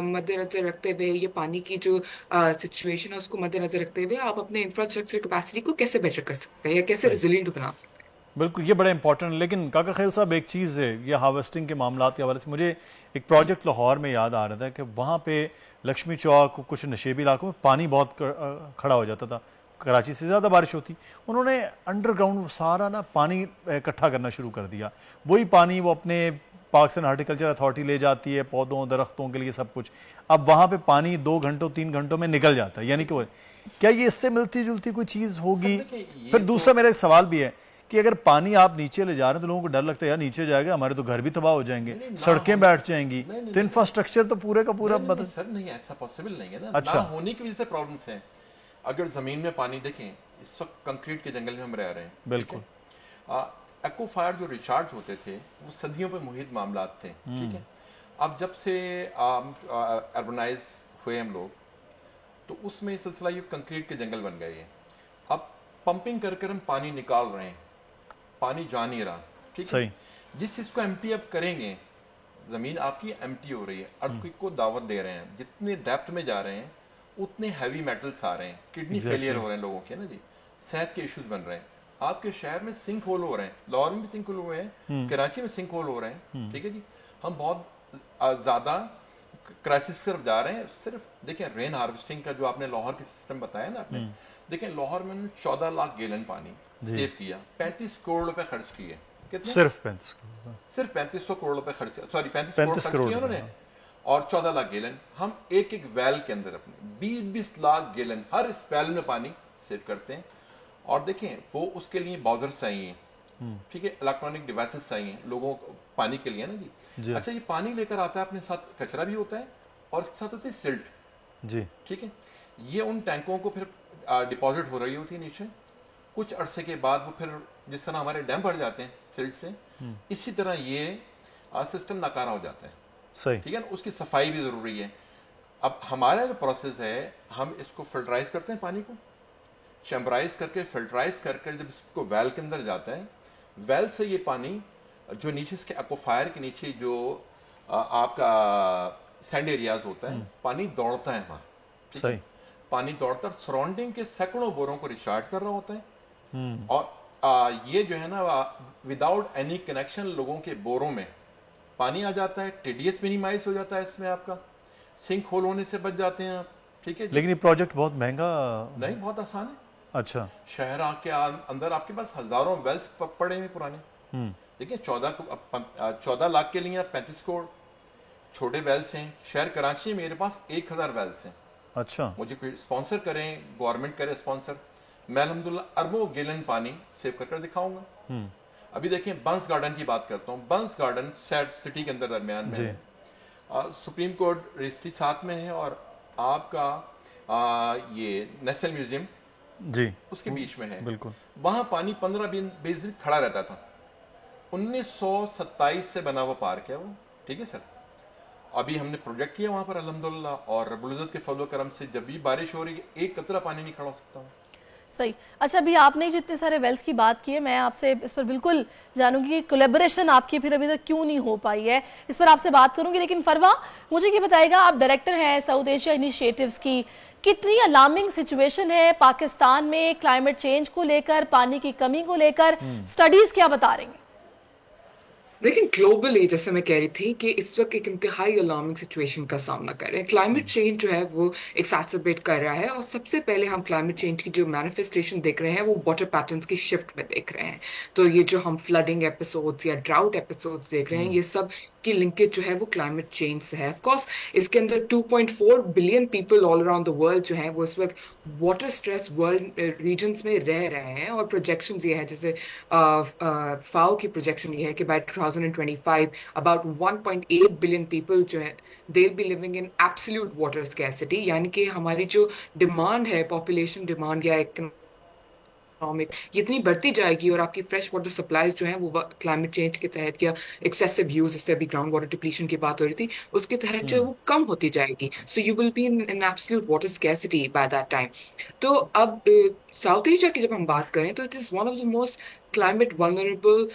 मद्देनज़र रखते हुए, ये पानी की जो सिचुएशन है उसको मद्देनज़र रखते हुए आप अपने इंफ्रास्ट्रक्चर कैपेसिटी को कैसे बेटर कर सकते हैं या कैसे रिजिलिएंट बना सकते हैं। बिल्कुल, ये बड़ा इंपॉर्टेंट है। लेकिन काका खैल साहब, एक चीज़ है, ये हार्वेस्टिंग के मामला के हवाले से मुझे एक प्रोजेक्ट लाहौर में याद आ रहा था कि वहाँ पे लक्ष्मी चौक, कुछ नशेबी इलाकों में पानी बहुत खड़ा हो जाता था, कराची से ज़्यादा बारिश होती। उन्होंने अंडरग्राउंड सारा ना पानी इकट्ठा करना शुरू कर दिया। वही पानी वो अपने पाकिस्तान हार्टिकल्चर अथॉरिटी ले जाती है, पौधों दरख्तों के लिए सब कुछ। अब वहाँ पे पानी 2 घंटों 3 घंटों में निकल जाता है, यानी कि वो क्या ये इससे मिलती जुलती कोई चीज होगी? फिर दूसरा मेरा एक सवाल भी है कि अगर पानी आप नीचे ले जा रहे हैं तो लोगों को डर लगता है यार नीचे जाएगा हमारे तो घर भी तबाह हो जाएंगे, सड़कें बैठ जाएंगी, तो इंफ्रास्ट्रक्चर तो पूरे का पूरा बदल। सर नहीं, ऐसा पॉसिबल नहीं है ना। अच्छा, ना होने की वजह से प्रॉब्लम्स हैं। अगर जमीन में पानी देखें, इस वक्त कंक्रीट के जंगल में हम रह रहे हैं, बिल्कुल। एक्वाफायर जो रिचार्ज होते थे वो सदियों पे मुहित मामला थे, ठीक है। अब जब से अर्बनाइज हुए हम लोग, तो उसमें सिलसिला ये कंक्रीट के जंगल बन गए हैं। अब पंपिंग करके हम पानी निकाल रहे हैं, पानी जा नहीं रहा, ठीक है। जिस चीज को एम्प्टी अप करेंगे, जमीन आपकी एम्प्टी हो रही है, अर्थक्वेक को दावत दे रहे हैं, जितने डेप्थ में जा रहे हैं उतने हैवी मेटल्स आ रहे हैं, किडनी फेलियर हो रहे हैं लोगों के ना जी, सेहत के इश्यूज बन रहे हैं। आपके शहर में सिंक होल हो रहे हैं, लाहौर में भी सिंक होल हुए हैं, कराची में सिंक होल हो रहे हैं, ठीक है जी। हम बहुत ज्यादा क्राइसिस की तरफ जा रहे हैं। सिर्फ देखें रेन हार्वेस्टिंग का जो आपने लाहौर के सिस्टम बताया ना आपने, देखें लाहौर में 14 लाख गैलन पानी सेव किया, 35 करोड़ रुपए खर्च किए। कितने? सिर्फ 35 करोड़, सिर्फ 3500 करोड़ रुपए खर्च, सॉरी 35 करोड़ किए उन्होंने, और 14 लाख गैलन। हम एक एक वेल के अंदर अपने 20-20 लाख गैलन हर इस वेल में पानी सेव करते हैं। और देखें वो उसके लिए बाउजर्स चाहिए, ठीक है, इलेक्ट्रॉनिक डिवाइसेस चाहिए लोगों को पानी के लिए ना जी। अच्छा, ये पानी लेकर आता है अपने साथ कचरा भी होता है और इसके साथ होती है सिल्ट जी, ठीक है। ये उन टैंकों को फिर डिपॉजिट हो रही होती है नीचे, कुछ अरसे के बाद वो फिर जिस तरह हमारे डैम भर जाते हैं सिल्ट से, इसी तरह ये सिस्टम नाकारा हो जाता है, सही, ठीक है ना। उसकी सफाई भी जरूरी है। अब हमारा जो प्रोसेस है, हम इसको फिल्टराइज करते हैं पानी को, चैम्बराइज करके फिल्टराइज करके जब इसको वेल के अंदर जाता है, वेल से ये पानी जो नीचे इसके एक्वाफायर के नीचे जो आपका सैंड एरियाज होता है, पानी दौड़ता है वहाँ, सही, पानी दौड़ता है, सराउंडिंग के सैकड़ों बोरों को रिचार्ज कर रहा होता है। और ये जो है ना, विदाउट एनी कनेक्शन लोगों के बोरों में पानी आ जाता है, टीडीएस मिनिमाइज हो जाता है, इसमें आपका सिंक होल होने से बच जाते हैं आप, ठीक है। लेकिन ये प्रोजेक्ट बहुत महंगा नहीं, बहुत आसान है। अच्छा, शहर के अंदर आपके पास हजारों वेल्स पड़े हुए पुराने, देखिए 14 लाख के लिए 35 करोड़ छोटे वेल्स हैं। शहर कराची में मेरे पास 1000 वेल्स हैं। अच्छा, मुझे कोई स्पॉन्सर करें, गवर्नमेंट करे स्पॉन्सर, मैं अल्हम्दुलिल्लाह अरबों गैलन पानी सेव कर दिखाऊंगा। अभी देखें बंस गार्डन की बात करता हूँ, बंस गार्डन सिटी के अंदर दरमियान में है, सुप्रीम कोर्ट रजिस्ट्री साथ में है, और आपका ये नेशनल म्यूजियम जी उसके बीच में है, बिल्कुल। वहां पानी 15-20 दिन खड़ा रहता था। 1927 से बना हुआ पार्क है वो, ठीक है सर। अभी हमने प्रोजेक्ट किया वहां पर अल्हम्दुलिल्लाह, और रब्बुल इज्जत के फजल करम से जब भी बारिश हो रही है एक कतरा पानी नहीं खड़ा हो सकता। सही। अच्छा, अभी आपने जो इतने सारे वेल्स की बात की है, मैं आपसे इस पर बिल्कुल जानूंगी कि कोलैबोरेशन आपकी फिर अभी तक क्यों नहीं हो पाई है, इस पर आपसे बात करूंगी। लेकिन फरवा, मुझे ये बताएगा, आप डायरेक्टर हैं साउथ एशिया इनिशिएटिव्स की, कितनी अलार्मिंग सिचुएशन है पाकिस्तान में क्लाइमेट चेंज को लेकर, पानी की कमी को लेकर, स्टडीज क्या बता रही हैं? लेकिन ग्लोबली, जैसे मैं कह रही थी कि इस वक्त एक इंतहाई अलार्मिंग सिचुएशन का सामना कर रहे हैं। क्लाइमेट चेंज जो है वो एक्सैसरबेट कर रहा है, और सबसे पहले हम क्लाइमेट चेंज की जो मैनिफेस्टेशन देख रहे हैं वो वाटर पैटर्न्स की शिफ्ट में देख रहे हैं। तो ये जो हम फ्लडिंग एपिसोड्स या ड्राउट एपिसोड्स देख रहे हैं, ये सब की लिंकेज जो है वो क्लाइमेट चेंज से है। ऑफ कोर्स इसके अंदर 2.4 billion people all around the world जो है वो इस वक्त वाटर स्ट्रेस वर्ल्ड रीजन्स में रह रहे हैं, और प्रोजेक्शंस ये है, जैसे फाओ की प्रोजेक्शन ये है कि बाय 2025 अबाउट 1.8 बिलियन पीपल जो है they will be living in absolute water scarcity, यानी कि हमारी जो डिमांड है, पॉपुलेशन डिमांड या इतनी बढ़ती जाएगी, और आपकी फ्रेश वाटर सप्लाई जो है वो क्लाइमेट चेंज के तहत या एक्सेसिव यूज, इससे अभी ग्राउंड वाटर डिप्लीशन की बात हो रही थी, उसके तहत जो है वो कम होती जाएगी। So you will be in absolute water scarcity by that time. तो अब साउथ एशिया की जब हम बात करें तो it is one of the most climate vulnerable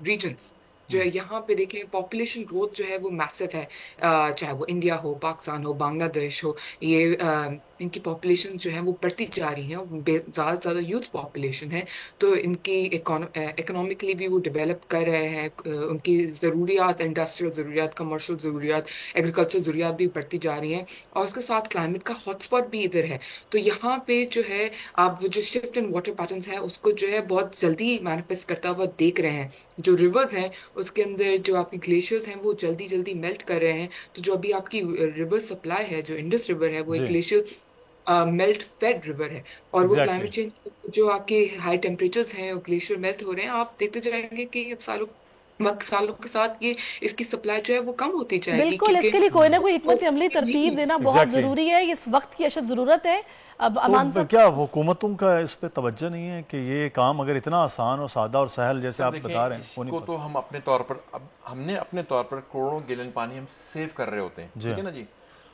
regions जो है। यहाँ पे देखें पॉपुलेशन ग्रोथ जो है वो मैसिव है, चाहे वो इंडिया हो, पाकिस्तान हो, बांग्लादेश हो, ये इनकी पॉपुलेशन जो है वो बढ़ती जा रही है, ज़्यादा से ज़्यादा यूथ पॉपुलेशन है, तो इनकी इकोनॉमिकली भी वो डेवलप कर रहे हैं, उनकी ज़रूरियात, इंडस्ट्रियल ज़रूरियात, कमर्शियल ज़रूरियात, एग्रीकल्चर ज़रूरियात भी बढ़ती जा रही हैं, और उसके साथ क्लाइमेट का हॉटस्पॉट भी इधर है। तो यहाँ पे जो है आप वो जो शिफ्ट इन वाटर पैटर्न्स है उसको जो है बहुत जल्दी मैनिफेस्ट करता हुआ देख रहे हैं। जो रिवर्स हैं उसके अंदर जो आपके ग्लेशियर्स हैं वो जल्दी जल्दी मेल्ट कर रहे हैं, तो जो अभी आपकी रिवर सप्लाई है, जो इंडस रिवर है, वो एक ग्लेशियर मेल्ट फेड रिवर है, और वो क्लाइमेट चेंज जो आपके हाई टेम्परेचर्स हैं और ग्लेशियर मेल्ट हो रहे हैं, आप देखते जाएंगे कि अब सालों के साथ ये इसकी सप्लाई जो है वो कम होती जाएगी। बिल्कुल, इसके लिए कोई ना कोई हिकमत अमली तरतीब देना बहुत जरूरी है, इस वक्त की अशद जरूरत है। अब अमान साहब, क्या हुकूमतों का इस पे तवज्जो नहीं है कि ये काम अगर इतना आसान और सादा और सहल जैसे आप बता रहे हैं, इसको तो हम अपने तौर पर, अब हमने अपने तौर पर करोड़ों गैलन पानी हम सेव कर रहे होते हैं, ठीक है ना जी।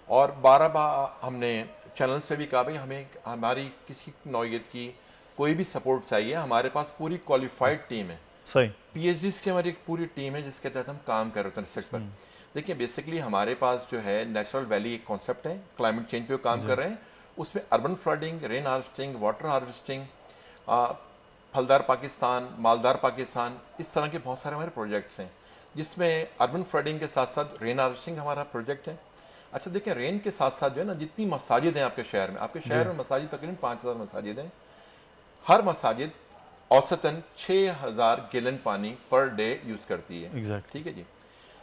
और 12 बार हमने चैनल्स पे भी कहा भाई हमें हमारी किसी नौयत की कोई भी सपोर्ट चाहिए, हमारे पास पूरी क्वालिफाइड टीम है, सही पीएचडीज की हमारी एक पूरी टीम है जिसके तहत हम काम कर रहे होते हैं रिसर्च पर। देखिए बेसिकली हमारे पास जो है नेचुरल वैली एक कॉन्सेप्ट है, क्लाइमेट चेंज पे काम कर रहे हैं, उसमें urban flooding, rain harvesting, water harvesting, फलदार पाकिस्तान, मालदार पाकिस्तान, इस तरह के बहुत सारे हमारे प्रोजेक्ट्स हैं जिसमें अर्बन फ्लडिंग के साथ साथ रेन हार्वेस्टिंग हमारा प्रोजेक्ट है। अच्छा देखिए, रेन के साथ साथ जो है ना, जितनी मसाजिद हैं आपके शहर में मसाजिद तकरीबन 5000 मसाजिद हैं, हर मसाजिद औसतन 6000 गैलन पानी पर डे यूज करती है, ठीक है जी।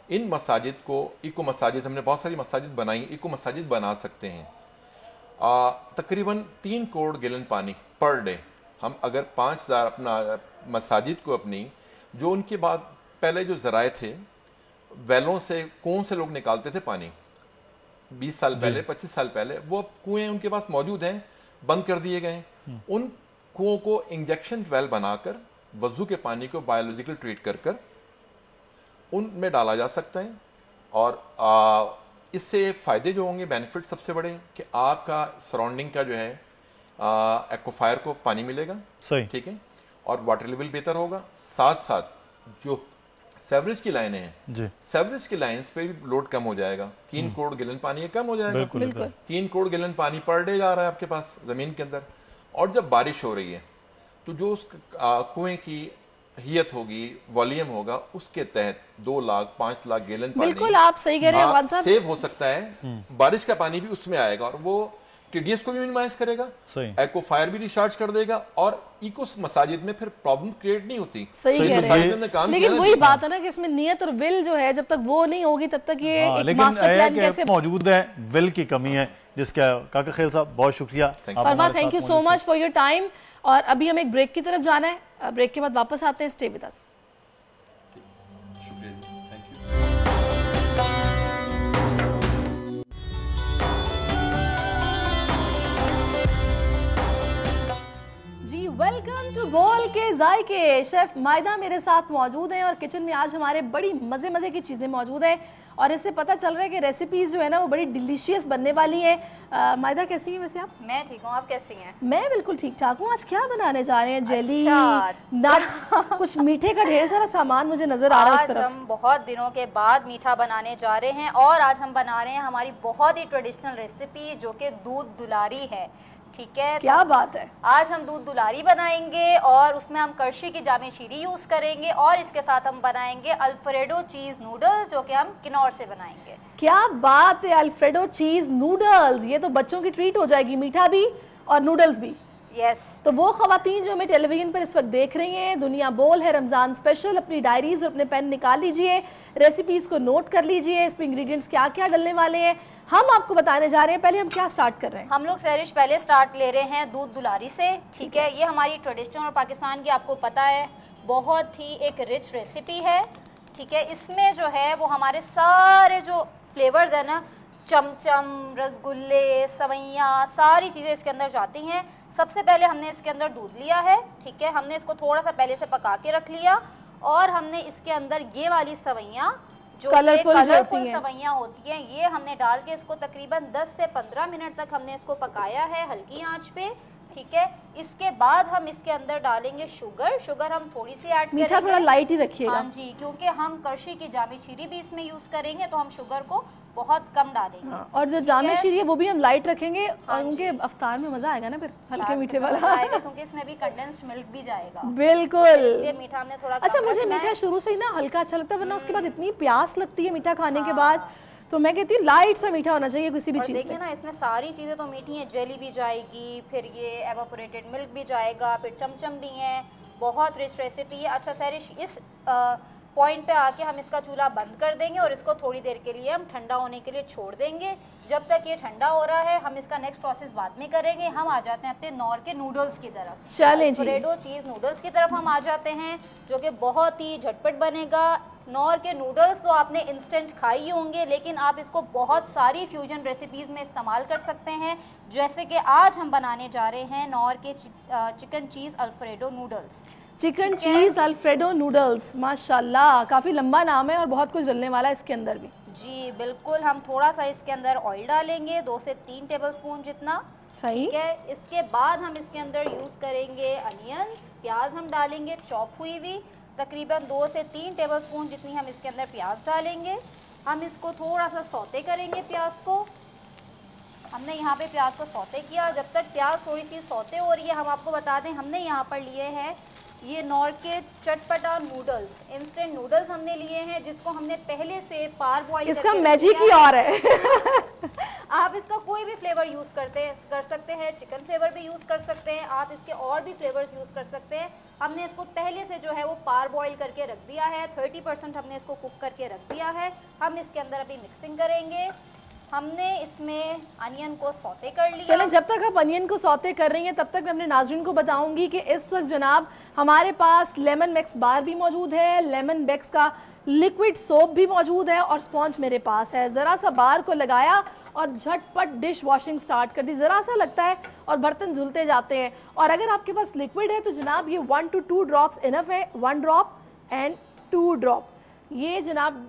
इन मसाजिद को इको मसाजिद, हमने बहुत सारी मसाजिद बनाई, इको मसाजिद बना सकते हैं। तकरीबन 3 करोड़ गैलन पानी पर डे हम अगर 5000 अपना मसाजिद को अपनी, जो उनके बाद पहले जो ज़राए थे वेलों से, कुओं से लोग निकालते थे पानी 20 साल पहले 25 साल पहले, वो कुएं उनके पास मौजूद हैं, बंद कर दिए गए। उन कुओं को इंजेक्शन वेल बनाकर वजू के पानी को बायोलॉजिकल ट्रीट कर उनमें डाला जा सकता है। और इससे फ़ायदे जो होंगे, बेनिफिट सबसे बड़े कि आपका सराउंडिंग का जो है एक्वाफायर को पानी मिलेगा, सही, ठीक है, और वाटर लेवल बेहतर होगा। साथ साथ जो सेवरेज की लाइनें हैं, सेवरेज की लाइन्स पे भी लोड कम हो जाएगा। 3 करोड़ गैलन पानी कम हो जाएगा, बिल्कुल। 3 करोड़ गैलन पानी पर डे जा रहा है आपके पास ज़मीन के अंदर। और जब बारिश हो रही है तो जो उस कुएं की हियत होगी, वॉल्यूम होगा, उसके तहत 2 लाख 5 लाख गैलन पानी, बिल्कुल आप सही कह रहे हैं अमान साहब, सेव हो सकता है। बारिश का पानी भी उसमें आएगा और वो टीडीएस को भी मिनिमाइज करेगा, एक्वाफायर भी रिचार्ज कर देगा, और इको मसाजिद में फिर प्रॉब्लम क्रिएट नहीं होती। सही कह रहे हैं, लेकिन वही बात है ना कि इसमें नियत और विल जो है, जब तक वो नहीं होगी तब तक ये एक मास्टर प्लान कैसे मौजूद है, विल की कमी है, जिसका काका खेल साहब बहुत शुक्रिया। Farwa, thank you so much for your time. और अभी हम एक ब्रेक की तरफ जाना है, ब्रेक के बाद वापस आते हैं, stay with us. Welcome to बोल के जायके। शेफ मायदा मेरे साथ मौजूद हैं और किचन में आज हमारे बड़ी मजे की चीजें मौजूद हैं, और इससे पता चल रहा है कि रेसिपीज जो है ना वो बड़ी डिलीशियस बनने वाली हैं। मायदा कैसी हैं वैसे आप? मैं ठीक हूँ, आप कैसी हैं? मैं बिल्कुल ठीक ठाक हूँ। आज क्या बनाने जा रहे हैं? जेली, नट्स, कुछ मीठे का ढेर सारा सामान मुझे नजर आ रहा है इस तरफ। हम बहुत दिनों के बाद मीठा बनाने जा रहे हैं, और आज हम बना रहे हैं हमारी बहुत ही ट्रेडिशनल रेसिपी जो कि दूध दुलारी है, ठीक है? क्या बात है। आज हम दूध दुलारी बनाएंगे और उसमें हम करशी की जामे शीरी यूज करेंगे, और इसके साथ हम बनाएंगे अल्फ्रेडो चीज नूडल्स जो कि हम किन्नौर से बनाएंगे। क्या बात है, अल्फ्रेडो चीज नूडल्स, ये तो बच्चों की ट्रीट हो जाएगी, मीठा भी और नूडल्स भी। यस। तो वो खवातीन जो हमें टेलीविजन पर इस वक्त देख रही हैं, दुनिया बोल है रमजान स्पेशल, अपनी डायरीज और अपने पेन निकाल लीजिए, रेसिपीज को नोट कर लीजिए, इसमें इंग्रेडिएंट्स क्या क्या डलने वाले हैं हम आपको बताने जा रहे हैं। पहले हम क्या स्टार्ट कर रहे हैं? हम लोग सहरिश पहले स्टार्ट ले रहे हैं दूध दुलारी से, ठीक है? ये हमारी ट्रेडिशनल और पाकिस्तान की, आपको पता है, बहुत ही एक रिच रेसिपी है, ठीक है? इसमें जो है वो हमारे सारे जो फ्लेवर्स है ना, चमचम, रसगुल्ले, सवैयाँ, सारी चीज़ें इसके अंदर जाती हैं। सबसे पहले हमने इसके अंदर दूध लिया है, ठीक है? हमने इसको थोड़ा सा पहले से पका के रख लिया, और हमने इसके अंदर ये वाली सवैयाँ जो कलरफुल सवैयाँ होती हैं, ये हमने डाल के इसको तकरीबन 10 से 15 मिनट तक हमने इसको पकाया है हल्की आंच पे, ठीक है? इसके बाद हम इसके अंदर डालेंगे शुगर हम थोड़ी सी ऐड करेंगे, थोड़ा लाइट ही रखिएगा। हाँ जी, क्योंकि हम करशी की जामे शीरी भी इसमें यूज करेंगे, तो हम शुगर को बहुत कम डालेंगे। हाँ, और जो जामे शीरी है वो भी हम लाइट रखेंगे। हाँ, और उनके अफ्तार में मजा आएगा ना फिर, हल्के मीठे वाला आएगा, क्योंकि इसमें भी कंडेंस्ड मिल्क भी जाएगा। बिल्कुल, इसलिए मीठा हमने थोड़ा अच्छा, मुझे मीठा शुरू से ही ना हल्का अच्छा लगता है, वरना उसके बाद इतनी प्यास लगती है मीठा खाने के बाद, तो मैं कहती हूँ लाइट सा मीठा होना चाहिए किसी भी चीज़। देखिए ना, इसमें सारी चीज़ें तो मीठी हैं, जेली भी जाएगी, फिर ये एवापोरेटेड मिल्क भी जाएगा, फिर चमचम भी हैं, बहुत रिच रेसिपी है। अच्छा सहरिश, इस पॉइंट पे आके हम इसका चूल्हा बंद कर देंगे और इसको थोड़ी देर के लिए हम ठंडा होने के लिए छोड़ देंगे। जब तक ये ठंडा हो रहा है हम इसका नेक्स्ट प्रोसेस बाद में करेंगे। हम आ जाते हैं अपने नॉर के नूडल्स की तरफ। चलें जी, अल्फ्रेडो चीज नूडल्स की तरफ हम आ जाते हैं, जो कि बहुत ही झटपट बनेगा। नॉर के नूडल्स तो आपने इंस्टेंट खाई ही होंगे, लेकिन आप इसको बहुत सारी फ्यूजन रेसिपीज में इस्तेमाल कर सकते हैं। जैसे कि आज हम बनाने जा रहे हैं नॉर के chicken cheese alfredo noodles. Chicken cheese alfredo noodles, माशाल्लाह काफी लंबा नाम है और बहुत कुछ डलने वाला है इसके अंदर भी। जी बिल्कुल, हम थोड़ा सा इसके अंदर ऑयल डालेंगे, 2 से 3 टेबलस्पून जितना। सही, ठीक है। इसके बाद हम इसके अंदर यूज करेंगे अनियंस, प्याज हम डालेंगे चॉप हुई हुई, तकरीबन 2 से 3 टेबलस्पून जितनी हम इसके अंदर प्याज डालेंगे। हम इसको थोड़ा सा सौते करेंगे प्याज को। हमने यहाँ पे प्याज को सौते किया। जब तक प्याज थोड़ी सी सौते हो रही है, हम आपको बता दें हमने यहाँ पर लिए हैं ये नॉर के चटपटा नूडल्स, इंस्टेंट नूडल्स हमने लिए हैं, जिसको हमने पहले से पार बॉईल करके इसका मैजिक ही और है। आप इसका कोई भी फ्लेवर यूज कर सकते हैं, चिकन फ्लेवर भी यूज कर सकते हैं, आप इसके और भी फ्लेवर्स यूज कर सकते हैं। हमने इसको पहले से जो है वो पार बॉईल करके रख दिया है, 30% हमने इसको कुक करके रख दिया है। हम इसके अंदर अभी मिक्सिंग करेंगे। हमने इसमें अनियन को सौते कर लिया। चलें, जब तक आप अनियन को सौते कर रही हैं तब तक मैं अपने नाज़रीन को बताऊंगी कि इस वक्त जनाब हमारे पास लेमन मैक्स बार भी मौजूद है, लेमन मैक्स का लिक्विड सोप भी मौजूद है और स्पॉन्ज मेरे पास है। ज़रा सा बार को लगाया और झटपट डिश वॉशिंग स्टार्ट कर दी। ज़रा सा लगता है और बर्तन धुलते जाते हैं। और अगर आपके पास लिक्विड है तो जनाब ये 1 to 2 ड्रॉप्स इनफ है, 1 ड्रॉप एंड 2 ड्रॉप। ये जनाब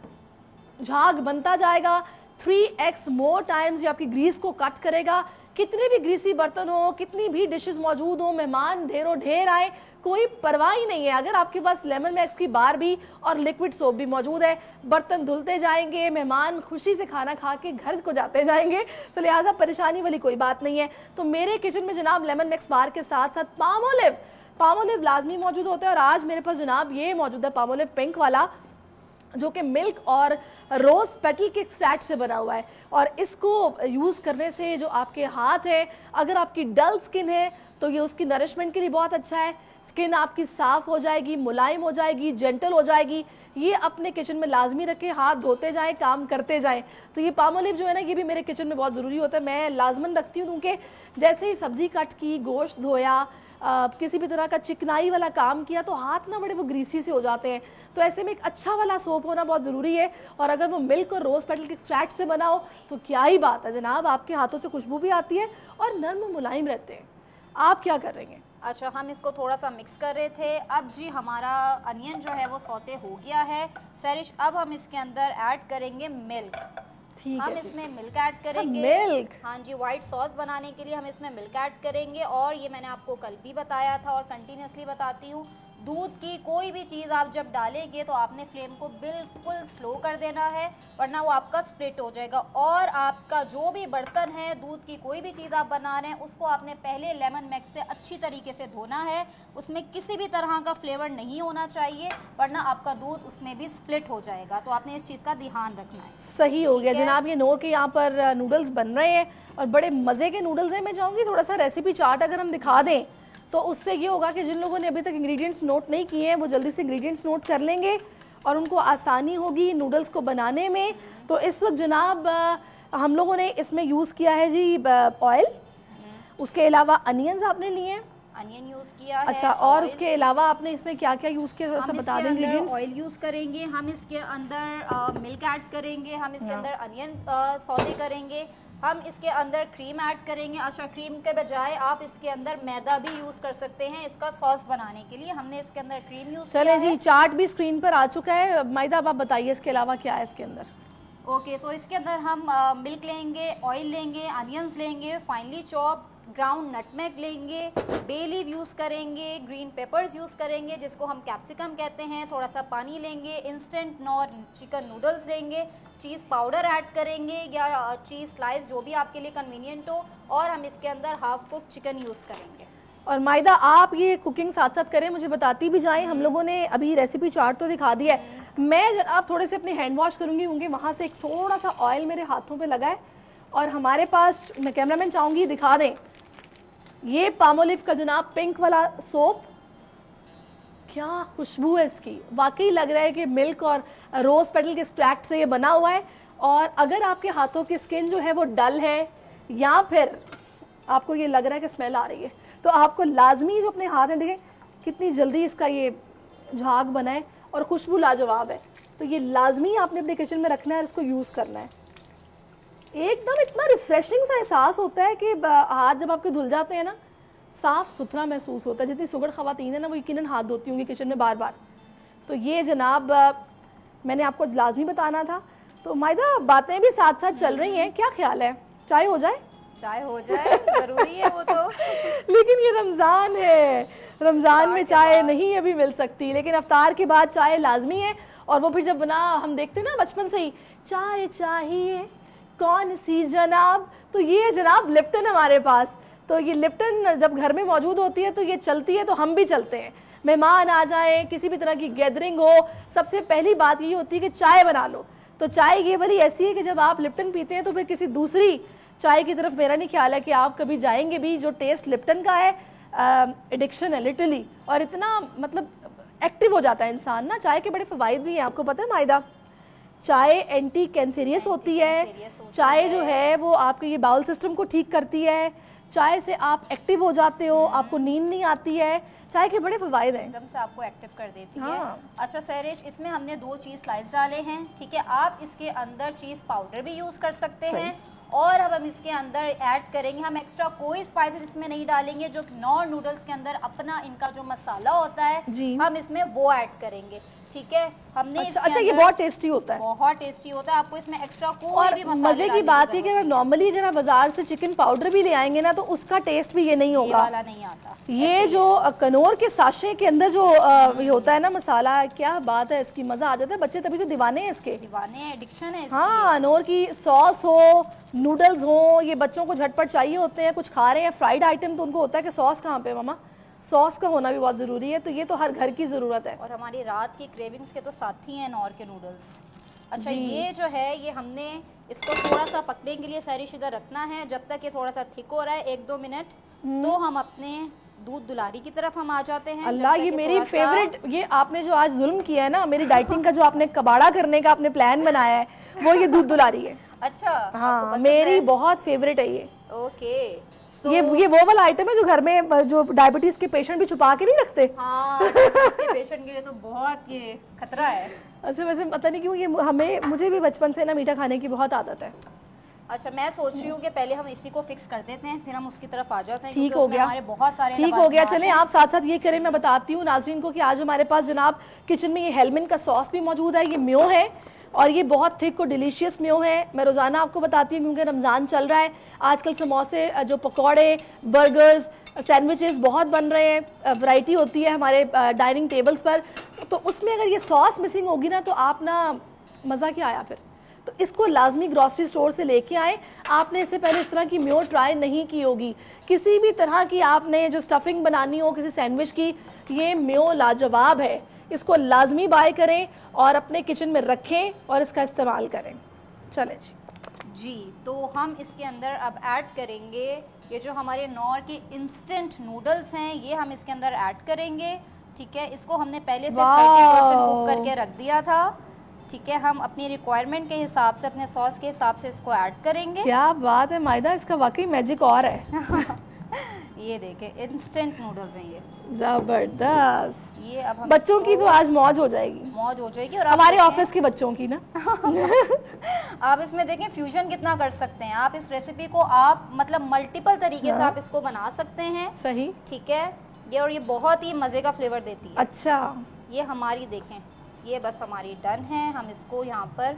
झाग बनता जाएगा, 3x मोर टाइम्स ये आपकी ग्रीस को कट करेगा। कितने भी ग्रीसी बर्तन हो, कितनी भी डिशेस मौजूद हो, मेहमान ढेरों ढेर आए, कोई परवाह ही नहीं है। अगर आपके पास लेमन मैक्स की बार भी और लिक्विड सोप भी मौजूद है, बर्तन धुलते जाएंगे, मेहमान खुशी से खाना खा के घर को जाते जाएंगे, तो लिहाजा परेशानी वाली कोई बात नहीं है। तो मेरे किचन में जनाब लेमन मैक्स बार के साथ साथ पामोलिव लाजमी मौजूद होता है। और आज मेरे पास जनाब ये मौजूद है पामोलिव पिंक वाला, जो कि मिल्क और रोज पेटल के एक्सट्रैक्ट से बना हुआ है। और इसको यूज़ करने से जो आपके हाथ है, अगर आपकी डल स्किन है तो ये उसकी नरिशमेंट के लिए बहुत अच्छा है। स्किन आपकी साफ हो जाएगी, मुलायम हो जाएगी, जेंटल हो जाएगी। ये अपने किचन में लाजमी रखें, हाथ धोते जाएं, काम करते जाएं। तो ये पामोलिव जो है ना, ये भी मेरे किचन में बहुत ज़रूरी होता है। मैं लाजमन रखती हूँ क्योंकि जैसे ही सब्ज़ी कट की, गोश्त धोया, किसी भी तरह का चिकनाई वाला काम किया तो हाथ ना बड़े वो ग्रीसी से हो जाते हैं। तो ऐसे में एक अच्छा वाला सोप होना बहुत ज़रूरी है। और अगर वो मिल्क और रोज़ पेटल के एक्सट्रैक्ट से बना हो तो क्या ही बात है जनाब, आपके हाथों से खुशबू भी आती है और नर्म मुलायम रहते हैं। आप क्या कर रहे हैं? अच्छा, हम इसको थोड़ा सा मिक्स कर रहे थे। अब जी हमारा अनियन जो है वो सौते हो गया है। सरिश, अब हम इसके अंदर ऐड करेंगे मिल्क। हम इसमें मिल्क ऐड करेंगे। मिल्क, हाँ जी, व्हाइट सॉस बनाने के लिए हम इसमें मिल्क ऐड करेंगे। और ये मैंने आपको कल भी बताया था और कंटिन्यूसली बताती हूँ, दूध की कोई भी चीज़ आप जब डालेंगे तो आपने फ्लेम को बिल्कुल स्लो कर देना है, वरना वो आपका स्प्लिट हो जाएगा। और आपका जो भी बर्तन है, दूध की कोई भी चीज़ आप बना रहे हैं, उसको आपने पहले लेमन मैक्स से अच्छी तरीके से धोना है। उसमें किसी भी तरह का फ्लेवर नहीं होना चाहिए, वरना आपका दूध उसमें भी स्प्लिट हो जाएगा। तो आपने इस चीज़ का ध्यान रखना है। सही हो गया जनाब। ये नोर के यहाँ पर नूडल्स बन रहे हैं और बड़े मज़े के नूडल्स हैं। मैं चाहूँगी थोड़ा सा रेसिपी चार्ट अगर हम दिखा दें तो उससे ये होगा कि जिन लोगों ने अभी तक इंग्रेडिएंट्स नोट नहीं किए हैं वो जल्दी से इंग्रेडिएंट्स नोट कर लेंगे और उनको आसानी होगी नूडल्स को बनाने में। तो इस वक्त जनाब हम लोगों ने इसमें यूज़ किया है जी ऑयल, उसके अलावा अनियंस आपने लिए हैं, अनियन यूज किया है। अच्छा, और उसके अलावा आपने इसमें क्या क्या यूज़ किया, थोड़ा सा बता दें इंग्रेडिएंट्स। ऑयल यूज़ करेंगे, हम इसके अंदर मिल्क ऐड करेंगे, हम इसके अंदर अनियन सौते करेंगे, हम इसके अंदर क्रीम ऐड करेंगे। अच्छा, क्रीम के बजाय आप इसके अंदर मैदा भी यूज़ कर सकते हैं इसका सॉस बनाने के लिए। हमने इसके अंदर क्रीम यूज़ किया है। चले जी, चार्ट भी स्क्रीन पर आ चुका है। माइदा, अब आप बताइए इसके अलावा क्या है इसके अंदर। ओके, सो इसके अंदर हम मिल्क लेंगे, ऑयल लेंगे, अनियंस लेंगे, फाइनली चॉप ग्राउंड नटमेग लेंगे, बे लीफ यूज़ करेंगे, ग्रीन पेपर्स यूज़ करेंगे जिसको हम कैप्सिकम कहते हैं, थोड़ा सा पानी लेंगे, इंस्टेंट नॉर चिकन नूडल्स लेंगे, चीज़ पाउडर ऐड करेंगे या चीज़ स्लाइस जो भी आपके लिए कन्वीनियंट हो, और हम इसके अंदर हाफ कुक चिकन यूज़ करेंगे। और माइदा, आप ये कुकिंग साथ साथ करें, मुझे बताती भी जाएं। हम लोगों ने अभी रेसिपी चार्ट तो दिखा दिया है, मैं आप थोड़े से अपने हैंड वॉश करूँगी क्योंकि वहाँ से एक थोड़ा सा ऑयल मेरे हाथों पे लगा है। और हमारे पास, मैं कैमरामैन चाहूँगी दिखा दें, ये पामोलिव का जनाब पिंक वाला सोप, क्या खुशबू है इसकी, वाकई लग रहा है कि मिल्क और रोज पेटल के एक्सट्रैक्ट से ये बना हुआ है। और अगर आपके हाथों की स्किन जो है वो डल है या फिर आपको ये लग रहा है कि स्मेल आ रही है, तो आपको लाजमी जो अपने हाथ में देखें कितनी जल्दी इसका ये झाग बना है और खुशबू लाजवाब है, तो ये लाजमी आपने अपने किचन में रखना है और इसको यूज़ करना है। एकदम इतना रिफ्रेशिंग सा एहसास होता है कि हाथ जब आपके धुल जाते हैं ना, साफ़ सुथरा महसूस होता है। जितनी सुगड़ ख़वातीन है ना वो यकीनन हाथ धोती होंगी किचन में बार बार। तो ये जनाब मैंने आपको लाजमी बताना था। तो मायदा बातें भी साथ साथ चल रही हैं, क्या ख्याल है, चाय हो जाए? चाय हो जाए, जरूरी है वो तो। लेकिन ये रमज़ान है, रमज़ान में चाय नहीं अभी मिल सकती, लेकिन अफ्तार के बाद चाय लाजमी है। और वो फिर जब बना हम देखते हैं ना बचपन से ही, चाय चाहिए कौन सी जनाब, तो ये जनाब लिप्टन हमारे पास। तो ये लिप्टन जब घर में मौजूद होती है तो ये चलती है, तो हम भी चलते हैं। मेहमान आ जाए, किसी भी तरह की गैदरिंग हो, सबसे पहली बात ये होती है कि चाय बना लो। तो चाय ये वाली ऐसी है कि जब आप लिप्टन पीते हैं तो फिर किसी दूसरी चाय की तरफ मेरा नहीं ख्याल है कि आप कभी जाएंगे भी। जो टेस्ट लिप्टन का है, एडिक्शन है लिटरली, और इतना मतलब एक्टिव हो जाता है इंसान ना। चाय के बड़े फ़वाइद भी हैं, आपको पता है मायदा? चाय एंटी कैंसरियस होती है, चाय जो है वो आपके ये बाउल सिस्टम को ठीक करती है, चाय से आप एक्टिव हो जाते हो, आपको नींद नहीं आती है। चाय के बड़े फ़वाइद हैं, एकदम से आपको एक्टिव कर देती हाँ। है। अच्छा सहरिश, इसमें हमने 2 चीज़ स्लाइस डाले हैं, ठीक है। आप इसके अंदर चीज़ पाउडर भी यूज़ कर सकते हैं, और अब हम इसके अंदर ऐड करेंगे, हम एक्स्ट्रा कोई स्पाइसेस इसमें नहीं डालेंगे। जो नॉर नूडल्स के अंदर अपना इनका जो मसाला होता है हम इसमें वो ऐड करेंगे, ठीक है। हमने अच्छा ये बहुत टेस्टी होता है, बहुत टेस्टी होता है। आपको इसमें एक्स्ट्रा कोई भी मसाले मजे की बात है कि अगर नॉर्मली जरा बाजार से चिकन पाउडर भी ले आएंगे ना तो उसका टेस्ट भी ये नहीं होगा, वाला नहीं आता। ये जो कनौर के साशे के अंदर जो ये होता है ना मसाला, क्या बात है इसकी, मजा आ जाता है। बच्चे तभी तो दीवाने हैं इसके, दीवाने हैं, एडिक्शन है। हाँ, कनौर की सॉस हो, नूडल्स हो, ये बच्चों को झटपट चाहिए होते हैं, कुछ खा रहे हैं फ्राइड आइटम तो उनको होता है कि सॉस कहाँ पे मामा, सॉस का होना भी बहुत ज़रूरी है। तो ये तो हर घर की ज़रूरत है, और हमारी रात की क्रेविंग्स के तो साथी हैं नौर के नूडल्स। अच्छा ये जो है ये हमने इसको थोड़ा सा पकने के लिए सहरिश इधर रखना है, जब तक ये थोड़ा सा थिक हो रहा है 1-2 मिनट। तो हम अपने दूध दुलारी की तरफ हम आ जाते हैं। अल्लाह, ये मेरी फेवरेट, ये आपने जो आज जुल्म किया है ना मेरी डाइटिंग का, जो आपने कबाड़ा करने का आपने प्लान बनाया है, वो ये दूध दुलारी है। अच्छा, हाँ, मेरी बहुत फेवरेट है ये। ओके, ये वो वाला आइटम है जो घर में जो डायबिटीज के पेशेंट भी छुपा के नहीं रखते। हाँ, इसके पेशेंट के लिए तो बहुत ये खतरा है। अच्छा, वैसे पता नहीं क्यों ये मुझे भी बचपन से ना मीठा खाने की बहुत आदत है। अच्छा, मैं सोच रही हूँ कि पहले हम इसी को फिक्स कर देते हैं, फिर हम उसकी तरफ आ जाते हैं। ठीक हो गया, हमारे बहुत सारे ठीक हो गया। चलें आप साथ साथ ये करें, मैं बताती हूँ नाज़रीन को कि आज हमारे पास जनाब किचन में ये हेलमिन का सॉस भी मौजूद है, ये म्यो है और ये बहुत थिक और डिलीशियस म्यो है। मैं रोज़ाना आपको बताती हूँ क्योंकि रमज़ान चल रहा है, आजकल समोसे, जो पकौड़े, बर्गर्स, सैंडविचेस बहुत बन रहे हैं, वैरायटी होती है हमारे डाइनिंग टेबल्स पर। तो उसमें अगर ये सॉस मिसिंग होगी ना तो आप ना मज़ा क्या आया फिर। तो इसको लाजमी ग्रॉसरी स्टोर से लेके आए। आपने इससे पहले इस तरह की म्यो ट्राई नहीं की होगी, किसी भी तरह की आपने जो स्टफिंग बनानी हो किसी सैंडविच की, ये म्यो लाजवाब है। इसको लाजमी बाय करें और अपने किचन में रखें और इसका इस्तेमाल करें। चलें जी, तो हम इसके अंदर अब ऐड करेंगे ये जो हमारे नौर के इंस्टेंट नूडल्स हैं, ये हम इसके अंदर ऐड करेंगे। ठीक है, इसको हमने पहले से 30% कुक करके रख दिया था। ठीक है, हम अपनी रिक्वायरमेंट के हिसाब से, अपने सॉस के हिसाब से इसको ऐड करेंगे। क्या बात है मायदा, इसका वाकई मैजिक और है। ये देखें, इंस्टेंट नूडल्स हैं ये, जबरदस्त। ये अब हम बच्चों की तो आज मौज हो जाएगी, मौज हो जाएगी। और हमारे ऑफिस के बच्चों की ना। आप इसमें देखें फ्यूजन कितना कर सकते हैं आप। इस रेसिपी को आप मतलब मल्टीपल तरीके से आप इसको बना सकते हैं। सही, ठीक है, ये और ये बहुत ही मज़े का फ्लेवर देती है। अच्छा, ये हमारी देखें, ये बस हमारी डन है। हम इसको यहाँ पर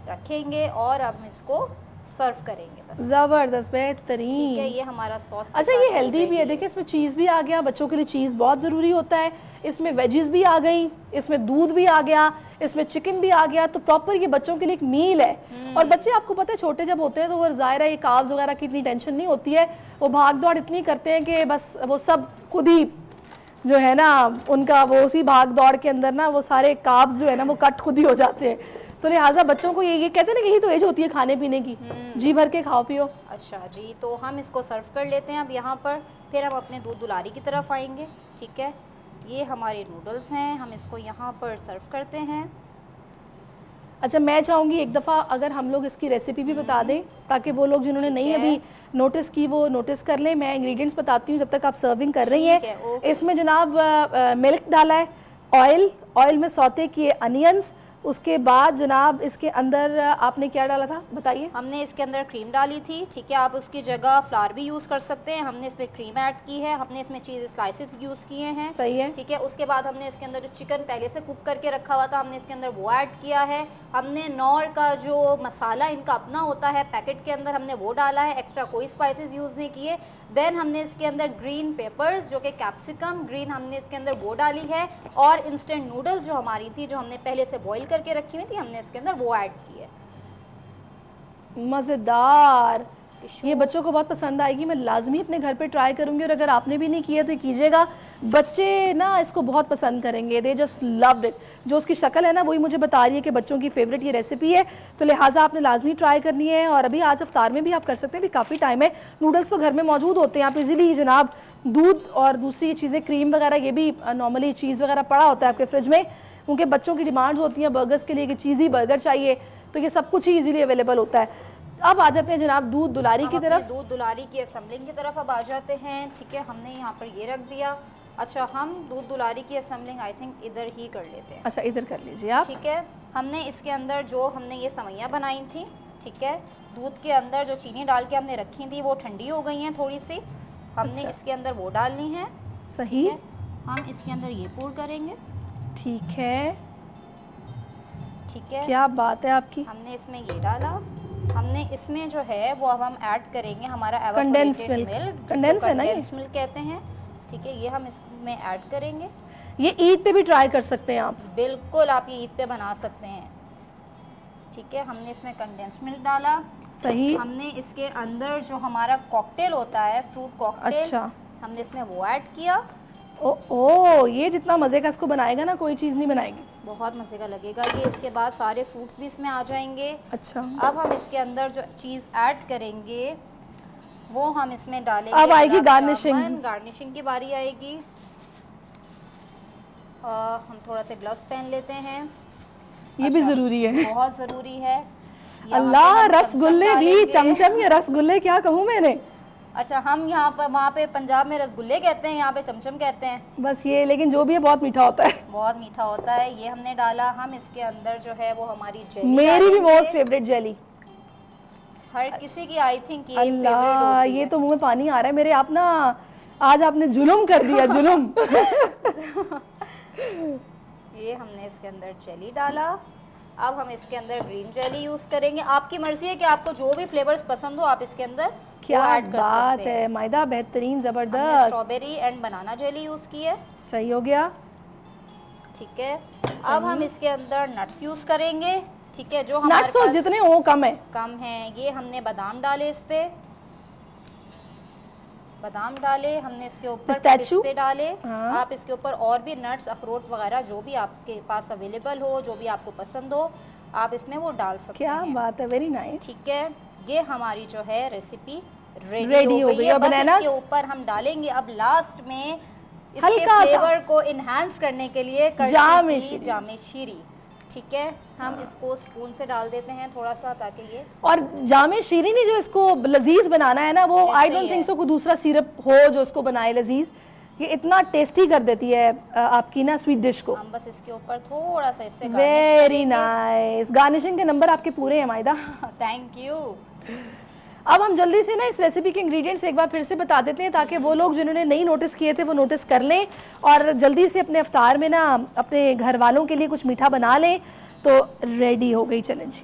रखेंगे और अब इसको सर्व करेंगे बस। जबरदस्त, बेहतरीन। ठीक है, ये हमारा सॉस। अच्छा, ये हेल्दी भी है। देखिए इसमें चीज़ भी आ गया, बच्चों के लिए चीज़ बहुत ज़रूरी होता है। इसमें वेजीज भी आ गई, इसमें दूध भी आ गया, इसमें चिकन भी आ गया। तो प्रॉपर ये बच्चों के लिए एक मील है। और बच्चे आपको पता है छोटे जब होते हैं तो वो ज़ाहिर है ये कार्ब्स वगैरह की इतनी टेंशन नहीं होती है, वो भाग दौड़ इतनी करते हैं कि बस वो सब खुद ही जो है ना उनका वो उसी भाग दौड़ के अंदर ना वो सारे कार्ब्स जो है ना वो कट खुद ही हो जाते हैं। तो लिहाजा बच्चों को ये कहते हैं ना कि यही तो एज होती है खाने पीने की, जी भर के खाओ पियो। अच्छा जी, तो हम इसको सर्व कर लेते हैं अब यहाँ पर। फिर हम अपने दूध दुलारी की तरफ आएंगे। ठीक है, ये हमारे नूडल्स हैं, हम इसको यहाँ पर सर्व करते हैं। अच्छा, मैं चाहूँगी एक दफ़ा अगर हम लोग इसकी रेसिपी भी बता दें ताकि वो लोग जिन्होंने नहीं अभी नोटिस की वो नोटिस कर लें। मैं इंग्रेडिएंट्स बताती हूँ जब तक आप सर्विंग कर रही हैं। इसमें जनाब मिल्क डाला है, ऑयल में सौते किए अनियंस, उसके बाद जनाब इसके अंदर आपने क्या डाला था बताइए? हमने इसके अंदर क्रीम डाली थी, ठीक है। आप उसकी जगह फ्लावर भी यूज़ कर सकते हैं। हमने इसमें क्रीम ऐड की है, हमने इसमें चीज़ स्लाइसेस यूज़ किए हैं, सही है, ठीक है। उसके बाद हमने इसके अंदर जो चिकन पहले से कुक करके रखा हुआ था हमने इसके अंदर वो ऐड किया है। हमने नौर का जो मसाला इनका अपना होता है पैकेट के अंदर हमने वो डाला है, एक्स्ट्रा कोई स्पाइसेस यूज़ नहीं किए। देन हमने इसके अंदर ग्रीन पेपर्स जो कि कैप्सिकम ग्रीन हमने इसके अंदर वो डाली है, और इंस्टेंट नूडल्स जो हमारी थी जो हमने पहले से बॉईल करके रखी हुई थी हमने इसके अंदर वो ऐड की है। मज़ेदार, ये बच्चों को बहुत पसंद आएगी। मैं लाजमी अपने घर पे ट्राई करूंगी, और अगर आपने भी नहीं किया तो कीजिएगा। बच्चे ना इसको बहुत पसंद करेंगे, दे जस्ट लव्ड इट। जो उसकी शक्ल है ना वही मुझे बता रही है कि बच्चों की फेवरेट ये रेसिपी है, तो लिहाजा आपने लाजमी ट्राई करनी है। और अभी आज अफ्तार में भी आप कर सकते हैं, भी काफ़ी टाइम है। नूडल्स तो घर में मौजूद होते हैं, आप इजीली जनाब दूध और दूसरी चीज़ें क्रीम वगैरह ये भी नॉर्मली चीज़ वगैरह पड़ा होता है आपके फ्रिज में, क्योंकि बच्चों की डिमांड्स होती हैं बर्गर्स के लिए कि चीज़ी बर्गर चाहिए, तो ये सब कुछ ही इजीली अवेलेबल होता है। अब आ जाते हैं जनाब दूध दुलारी की तरफ। दूध दुलारी की असेंबलिंग की तरफ अब आ जाते हैं, ठीक है। हमने यहाँ पर ये रख दिया। अच्छा, हम दूध दुलारी की असेंबलिंग आई थिंक इधर ही कर लेते हैं। अच्छा, इधर कर लीजिए आप, ठीक है। हमने इसके अंदर जो हमने ये सवैयाँ बनाई थी, ठीक है, दूध के अंदर जो चीनी डाल के हमने रखी थी वो ठंडी हो गई हैं थोड़ी सी, हमने इसके अंदर वो डालनी है, सही है। हम इसके अंदर ये पूर करेंगे, ठीक है, ठीक है, क्या बात है आपकी। हमने इसमें ये डाला, हमने इसमें जो है वो अब हम ऐड करेंगे हमारा कंडेंस मिल्क, कंडेंस है ना, कंडेंस मिल्क कहते हैं, ठीक है। ये हम इसमें ऐड करेंगे। ये ईद पे भी ट्राई कर सकते हैं आप, बिल्कुल आप ये ईद पे बना सकते हैं, ठीक है। हमने इसमें कंडेंस मिल्क डाला, सही। हमने इसके अंदर जो हमारा कॉकटेल होता है फ्रूट कॉकटेल, अच्छा, हमने इसमें वो ऐड किया। ओ ये जितना मज़े का इसको बनाएगा ना कोई चीज़ नहीं बनाएगी, बहुत मज़े का लगेगा ये। इसके बाद सारे फ्रूट्स भी इसमें आ जाएंगे। अच्छा, अब हम इसके अंदर जो चीज़ ऐड करेंगे वो हम इसमें डालेंगे। अब आएगी गार्निशिंग, गार्निशिंग की बारी आएगी। हम थोड़ा से ग्लव्स पहन लेते हैं, ये भी ज़रूरी है, बहुत ज़रूरी है। अल्लाह, रसगुल्ले भी, चमचम या रसगुल्ले क्या कहूँ मैंने। अच्छा, हम यहाँ पर वहाँ पे पंजाब में रसगुल्ले कहते हैं, यहाँ पे चमचम कहते हैं बस ये, लेकिन जो भी है बहुत मीठा होता है, बहुत मीठा होता है। ये हमने डाला। हम इसके अंदर जो है वो हमारी जेली, मेरी भी मोस्ट फेवरेट जेली, हर किसी की आई थिंक ये फेवरेट होती है। ये तो मुंह में पानी आ रहा है मेरे। आप ना आज आपने जुल्म कर दिया, जुल्म। ये हमने इसके अंदर जेली डाला। अब हम इसके अंदर ग्रीन जेली यूज करेंगे। आपकी मर्जी है कि आपको जो भी फ्लेवर्स पसंद हो आप इसके अंदर क्या ऐड कर सकते हैं। मायदा बेहतरीन, जबरदस्त। Strawberry and banana jelly use की है, सही हो गया, ठीक है। अब हम इसके अंदर नट्स यूज करेंगे, ठीक है, जो हमारे नट्स तो जितने हो कम है, कम है। ये हमने बादाम डाले, इस पे बादाम डाले, हमने इसके ऊपर पिस्ते डाले। हाँ। आप इसके ऊपर और भी नट्स, अखरोट वगैरह जो भी आपके पास अवेलेबल हो, जो भी आपको पसंद हो, आप इसमें वो डाल सकते हैं। क्या बात है, वेरी नाइस। ठीक है, ये हमारी जो है रेसिपी रेडी हो गई है। बस इसके ऊपर हम डालेंगे अब लास्ट में इसके फ्लेवर को इनहांस करने के लिए जामे शीरी, ठीक है। हम इसको स्पून से डाल देते हैं थोड़ा सा, ताकि ये, और जामे शीरी ने जो इसको लजीज बनाना है ना, वो आई डोंट थिंक सो कोई दूसरा सिरप हो जो इसको बनाए लजीज। ये इतना टेस्टी कर देती है आपकी ना स्वीट डिश को। हम बस इसके ऊपर थोड़ा सा इससे वेरी नाइस, गार्निशिंग के नंबर आपके पूरे हैं मायदा। Thank you. अब हम जल्दी से ना इस रेसिपी के इंग्रेडिएंट्स एक बार फिर से बता देते हैं, ताकि वो लोग जिन्होंने नहीं नोटिस किए थे वो नोटिस कर लें, और जल्दी से अपने अफ्तार में ना अपने घर वालों के लिए कुछ मीठा बना लें। तो रेडी हो गई, चलें जी।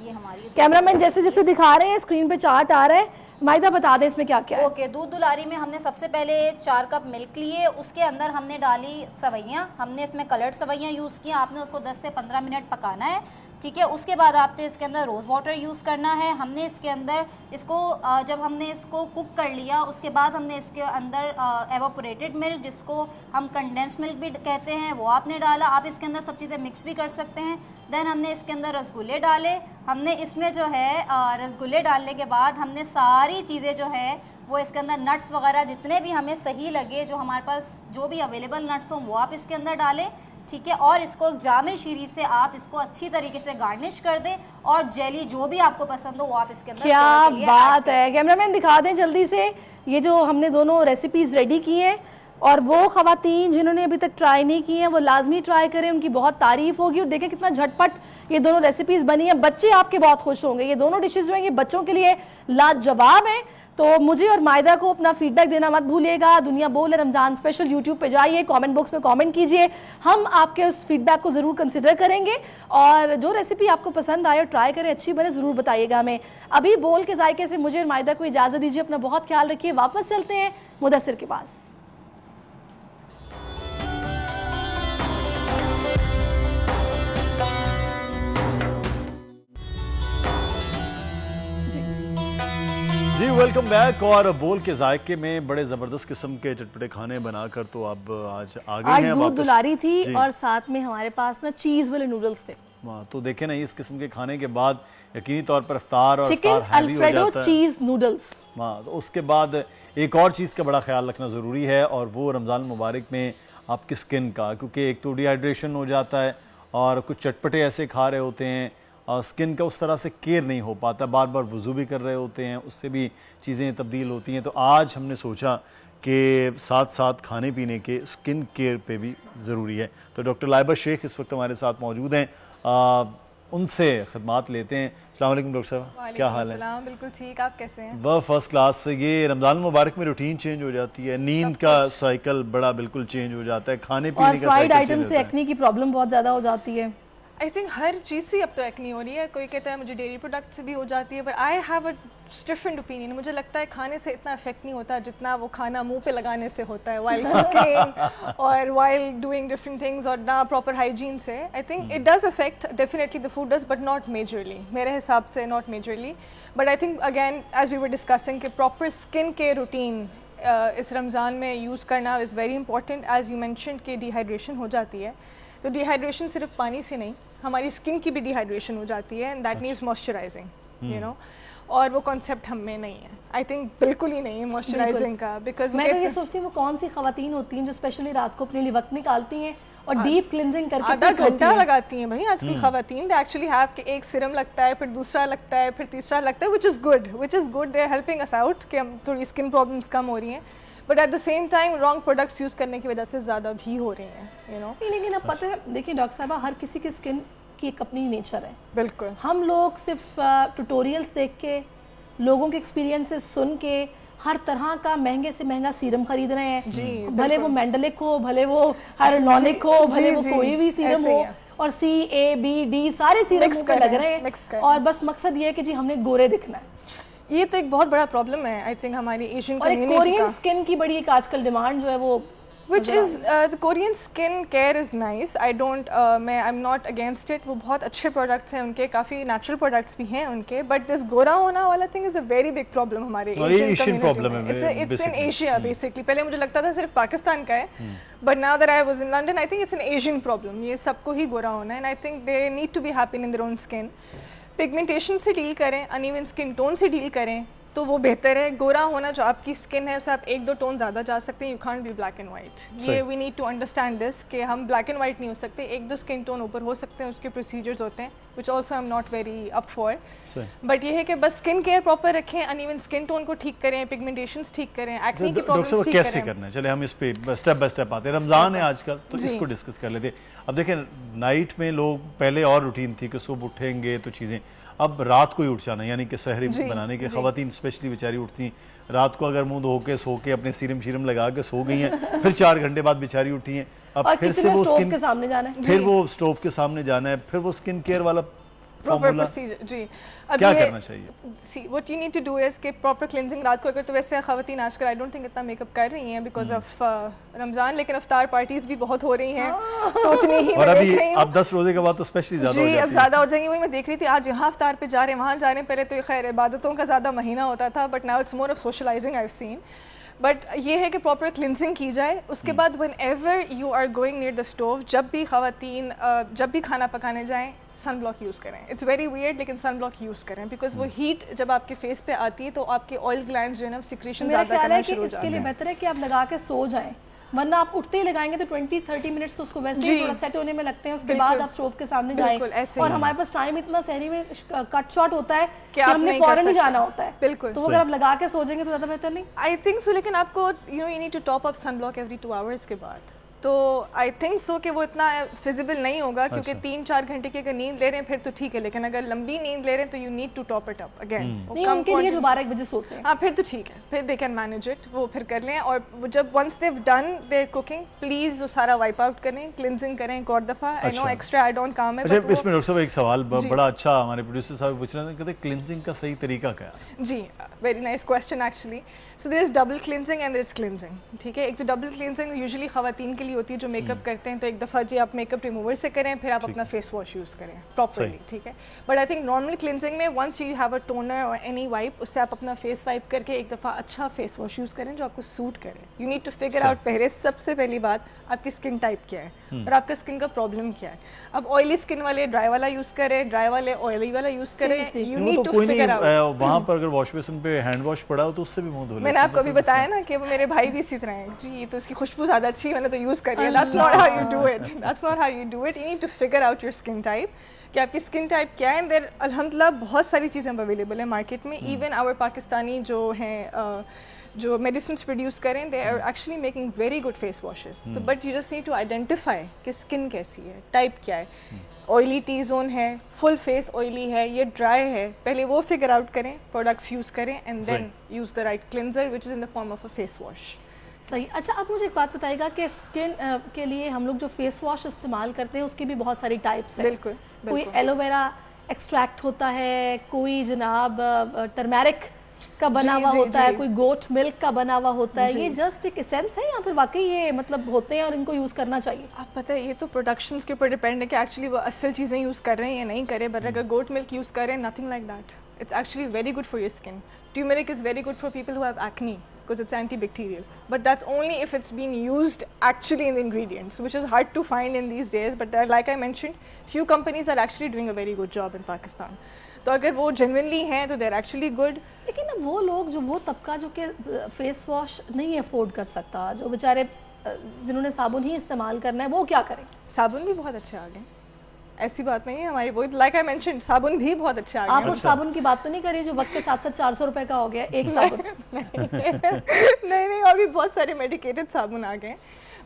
ये हमारी कैमरामैन जैसे जैसे दिखा रहे हैं स्क्रीन पे चार्ट आ रहा है, मायदा बता दें इसमें क्या क्या है। ओके, दूध दुलारी में हमने सबसे पहले 4 कप मिल्क लिए, उसके अंदर हमने डाली सवैयाँ। हमने इसमें कलर्ड सवैयाँ यूज़ की। आपने उसको 10 से 15 मिनट पकाना है ठीक है। उसके बाद आपने इसके अंदर रोज़ वाटर यूज़ करना है। हमने इसके अंदर इसको जब हमने इसको कुक कर लिया उसके बाद हमने इसके अंदर एवापोरेटेड मिल्क, जिसको हम कंडेंस मिल्क भी कहते हैं, वो आपने डाला। आप इसके अंदर सब चीज़ें मिक्स भी कर सकते हैं। देन हमने इसके अंदर रसगुल्ले डाले। हमने इसमें जो है रसगुल्ले डालने के बाद हमने सारी चीज़ें जो है वो इसके अंदर नट्स वगैरह जितने भी हमें सही लगे, जो हमारे पास जो भी अवेलेबल नट्स हों वो आप इसके अंदर डालें, ठीक है। और इसको जामे शीरी से आप इसको अच्छी तरीके से गार्निश कर दें और जेली जो भी आपको पसंद हो वो आप इसके अंदर। क्या बात है, कैमरामैन दिखा दें जल्दी से ये जो हमने दोनों रेसिपीज रेडी की हैं, और वो खवातीन जिन्होंने अभी तक ट्राई नहीं की हैं वो लाजमी ट्राई करें, उनकी बहुत तारीफ होगी। और देखें कितना झटपट ये दोनों रेसिपीज बनी है, बच्चे आपके बहुत खुश होंगे। ये दोनों डिशेज जो हैं ये बच्चों के लिए लाजवाब हैं। तो मुझे और मायदा को अपना फीडबैक देना मत भूलिएगा। दुनिया बोल रमजान स्पेशल यूट्यूब पे जाइए, कमेंट बॉक्स में कमेंट कीजिए, हम आपके उस फीडबैक को जरूर कंसिडर करेंगे। और जो रेसिपी आपको पसंद आए और ट्राई करें, अच्छी बने, जरूर बताइएगा हमें। अभी बोल के जायके से मुझे और मायदा को इजाजत दीजिए, अपना बहुत ख्याल रखिए। वापस चलते हैं मुदस्सिर के पास। जी वेलकम बैक। और बोल के जायके में बड़े ज़बरदस्त किस्म के चटपटे खाने बनाकर तो अब आज आ गए हैं। दूध दुलारी थी और साथ में हमारे पास ना चीज़ वाले नूडल्स थे। तो देखे ना, इस किस्म के खाने के बाद यकीनी तौर पर इफ्तार और चिकन अल्फ्रेडो चीज़ नूडल्स। तो उसके बाद एक और चीज़ का बड़ा ख्याल रखना ज़रूरी है, और वो रमज़ान मुबारक में आपकी स्किन का, क्योंकि एक तो डिहाइड्रेशन हो जाता है और कुछ चटपटे ऐसे खा रहे होते हैं और स्किन का उस तरह से केयर नहीं हो पाता, बार बार वज़ू भी कर रहे होते हैं, उससे भी चीज़ें तब्दील होती हैं। तो आज हमने सोचा कि साथ साथ खाने पीने के स्किन केयर पे भी ज़रूरी है। तो डॉक्टर लाइबा शेख इस वक्त हमारे साथ मौजूद हैं, उनसे खिदमात लेते हैं। अस्सलाम वालेकुम डॉक्टर साहब, क्या हाल है? बिल्कुल ठीक, आप कैसे हैं? वह फर्स्ट क्लास। ये रमज़ान मुबारक में रूटीन चेंज हो जाती है, नींद का साइकिल बड़ा बिल्कुल चेंज हो जाता है, खाने पीने का फ्राइड आइटम से एक्ने की प्रॉब्लम बहुत ज़्यादा हो जाती है। आई थिंक हर चीज़ से अब तो एक्नी हो रही है। कोई कहता है मुझे डेयरी प्रोडक्ट से भी हो जाती है, but I have a different opinion. मुझे लगता है खाने से इतना इफेक्ट नहीं होता जितना वो खाना मुंह पे लगाने से होता है, वाइल कुकिंग और वाइल डूइंग डिफरेंट थिंग्स और ना प्रॉपर हाइजीन से। I think it does affect definitely the food does, but not majorly, मेरे हिसाब से not majorly. But I think again as we were discussing कि प्रॉपर स्किन केयर रूटीन इस रमज़ान में use करना is very important. As you mentioned कि dehydration हो जाती है, तो डिहाइड्रेशन सिर्फ पानी से नहीं, हमारी स्किन की भी डिहाइड्रेशन हो जाती है, and that needs moisturising, you know. और वो कॉन्सेप्ट हम में नहीं है, आई थिंक बिल्कुल ही नहीं है मॉइस्चराइजिंग का। बिकॉज मैं तो ये सोचती हूँ वो कौन सी खवातीन होती हैं जो स्पेशली रात को अपने लिए वक्त निकालती हैं और डीप क्लिंजिंग करके आधा घंटा लगाती हैं भाई आजकल खवातीन। दे एक्चुअली हैव कि एक सीरम लगता है, फिर दूसरा लगता है, फिर तीसरा लगता है, which is good, they are helping us out कि हम थोड़ी स्किन प्रॉब्लम्स कम हो रही हैं, but at the same time wrong products use करने की वजह से ज़्यादा भी हो रही हैं, यू नो। लेकिन अब पता है, देखिए डॉक्टर साहबा, हर किसी की स्किन की एक अपनी नेचर है। बिल्कुल। हम लोग सिर्फ ट्यूटोरियल्स देख के, लोगों के एक्सपीरियंसेस सुन के हर तरह का महंगे से महंगा सीरम खरीद रहे हैं जी, भले वो मेंडलिक हो, भले वो हाइलुरोनिक हो, भले वो कोई भी सीरम हो, और CABD सारे सीरम मुंह पे लग रहे हैं, और बस मकसद ये है कि जी हमने गोरे दिखना है। ये तो एक बहुत बड़ा प्रॉब्लम है आई थिंक हमारी एशियन कम्युनिटी का। कोरियन स्किन की बड़ी एक आजकल डिमांड जो है वो which is the Korean skin care is nice. I don't I'm not against it. वो बहुत अच्छे products हैं उनके, काफ़ी natural products भी हैं उनके, but this गोरा होना वाला thing is a very big problem हमारे Asian community में. It's in Asia basically. पहले मुझे लगता था सिर्फ पाकिस्तान का है, but now that I was in London, I think it's an Asian problem. ये सबको ही गोरा होना है, and I think they need to be happy in their own skin. Pigmentation से डील करें, uneven skin tone से डील करें, तो वो बेहतर है। गोरा होना जो आपकी स्किन है उससे आप 1-2 टोन ज़्यादा जा सकते हैं। You can't be black and white. ये we need to understand this कि हम ब्लैक एंड वाइट नहीं हो सकते, 1-2 स्किन टोन ऊपर हो सकते हैं, उसके प्रोसीजर्स होते हैं which also I am not very up for. But ये है कि बस स्किन केयर प्रॉपर रखें, अनइवन स्किन टोन को ठीक करें, पिगमेंटेशंस ठीक करें, एक्ने की प्रॉब्लम्स ठीक करें। कैसे करना है, चले हम इस पे स्टेप बाय स्टेप आते हैं। रमज़ान है आजकल, तो इसको डिस्कस कर लेते हैं। अब देखें, नाइट में लोग पहले और रूटीन थी कि सुबह उठेंगे तो चीज़ें, अब रात को ही उठ जाना, यानी कि सहरी बनाने के खवातीन स्पेशली बेचारी उठती रात को, अगर मुंह धो के सो के अपने सीरम शीरम लगा के सो गई हैं, फिर 4 घंटे बाद बेचारी उठी हैं, अब फिर से वो स्किन के सामने जाना है, फिर वो स्टोव के सामने जाना है, फिर वो स्किन केयर वाला प्रॉपर प्रोसीजर जी। अब क्या करना चाहिए? See what you need to do is कि प्रॉपर क्लिनजिंग रात को, अगर तो वैसे खवातीन आजकल आई डोंट थिंक इतना मेकअप कर रही हैं बिकॉज ऑफ रमजान, लेकिन इफ्तार पार्टीज भी बहुत हो रही हैं तो उतनी ही और अभी अब 10 रोजे के बाद तो स्पेशली ज्यादा हो जाती है। अब ज्यादा हो जाएंगी। वही मैं देख रही थी आज यहाँ इफ्तार पे जा रहे हैं, वहाँ जा रहे हैं। पहले तो खैर इबादतों का ज्यादा महीना होता था, but now it's more of socialising I have seen. But ये है कि प्रॉपर क्लिनजिंग की जाए। उसके बाद whenever you are going near the stove, जब भी खवातीन जब भी खाना पकाने जाएं, सन ब्लॉक यूज़ करें। इट्स वेरी वियर्ड, लेकिन सन ब्लॉक यूज़ करें बिकॉज वो हीट जब आपके फेस पे आती है तो आपके ऑयल ग्लैंड्स जो है ना सिक्रीशन ज़्यादा करना शुरू हो जाते हैं। इसके लिए बेहतर है कि आप लगा के सो जाएं, वरना आप उठते ही लगाएंगे तो 20-30 मिनट्स तो उसको वैसे ही थोड़ा सेट होने में लगते हैं। उसके बाद आप स्टोव के सामने जाएं, और हमारे पास टाइम इतना सहरी में कट शॉट होता है कि हमने फौरन ही जाना होता है। बिल्कुल, तो अगर आप लगा के सो जाएंगे तो ज्यादा बेहतर नहीं? आई थिंक सो, लेकिन आपको you need to top up sun block every 2 hours के बाद। तो आई थिंक सो कि वो इतना फिजिबल नहीं होगा क्योंकि 3-4 घंटे की अगर नींद ले रहे हैं फिर तो ठीक है, लेकिन अगर लंबी नींद ले रहे हैं तो you need to top it up again. नहीं, उनके लिए जो 12-1 बजे सोते हैं, हाँ फिर तो ठीक है, फिर दे कैन मैनेज इट, वो फिर कर लें। और जब once they have done their cooking, please वो सारा वाइप आउट करें, क्लिनजिंग करें एक और दफा। I know extra I don't काम है। अच्छा, इसमें डॉक्टर साहब एक सवाल बड़ा अच्छा हमारे प्रोड्यूसर साहब पूछ रहे थे, कहते क्लिनजिंग का सही तरीका क्या है? जी, very nice question actually. So there is double cleansing and there is cleansing, ठीक है। एक तो डबल क्लिनजिंग यूजुअली खवातीन के लिए होती है जो मेकअप करते हैं, तो एक दफ़ा जी आप मेकअप रिमूवर से करें, फिर आप अपना फेस वॉश यूज़ करें प्रॉपरली, ठीक है। But I think normal cleansing में once you have a toner और एनी वाइप, उससे आप अपना फेस वाइप करके एक दफ़ा अच्छा फेस वॉश यूज़ करें जो आपको सूट करे। You need to figure out पहले सबसे पहली बात आपकी स्किन टाइप क्या है और आपका स्किन का प्रॉब्लम क्या है। अब ऑयली स्किन वाले ड्राई वाला यूज़ करें, ड्राई वाले ऑयली वाला यूज़ करें। You need to figure out. वहाँ पर अगर वॉश बेसिन पे हैंड वॉश पड़ा हो तो उससे भी मुंह धो लें। मैंने आपको अभी बताया ना कि वो मेरे भाई भी इसी तरह हैं जी, तो उसकी खुशबू ज़्यादा अच्छी है, मैंने तो यूज़ करी है। That's not how you do it, that's not how you do it. You need to figure out your skin type कि आपकी स्किन टाइप क्या है। देयर अल्हम्दुलिल्लाह बहुत सारी चीज़ें अवेलेबल है मार्केट में। इवन आवर पाकिस्तानी जो हैं जो मेडिसिन प्रोड्यूस करें, they are actually making very good face washes. तो but you just need to identify कि स्किन कैसी है, टाइप क्या है। ऑयली टी जोन है, फुल फेस ऑयली है, ये ड्राई है, पहले वो फिगर आउट करें, प्रोडक्ट्स यूज़ करें and then use the right cleanser which is in the form of a face wash. सही। अच्छा, आप मुझे एक बात बताइएगा कि स्किन के लिए हम लोग जो फेस वॉश इस्तेमाल करते हैं उसकी भी बहुत सारी टाइप्स हैं। बिल्कुल, कोई एलोवेरा एक्सट्रैक्ट होता है, कोई जनाब टर्मेरिक का बना हुआ होता है, कोई गोट मिल्क का बना हुआ होता है। ये जस्ट एक एसेंस है या फिर वाकई ये मतलब होते हैं और इनको यूज़ करना चाहिए? आप पता है ये तो प्रोडक्शंस के ऊपर डिपेंड है कि एक्चुअली वो असल चीज़ें यूज़ कर रहे हैं या नहीं कर रहे। बट अगर गोट मिल्क यूज़ कर रहे हैं, nothing like that, it's actually very good for your skin. Turmeric is very good for people who have acne because it's antibacterial, but that's only if it's been used actually in the ingredients, which is hard to find in these days. But like I mentioned, few companies are actually doing a very good job in Pakistan. तो अगर वो genuinely हैं तो they're actually good. लेकिन अब वो लोग जो वो तबका जो कि फेस वॉश नहीं अफोर्ड कर सकता, जो बेचारे जिन्होंने साबुन ही इस्तेमाल करना है, वो क्या करें? साबुन भी बहुत अच्छे आ गए, ऐसी बात नहीं है हमारी। वो लाइक आई मेंशन्ड साबुन भी बहुत अच्छे आ गए। आप उस साबुन की बात तो नहीं करिए जो वक्त के साथ साथ 400 रुपए का हो गया एक साबुन? नहीं, और भी बहुत सारे मेडिकेटेड साबुन आ गए।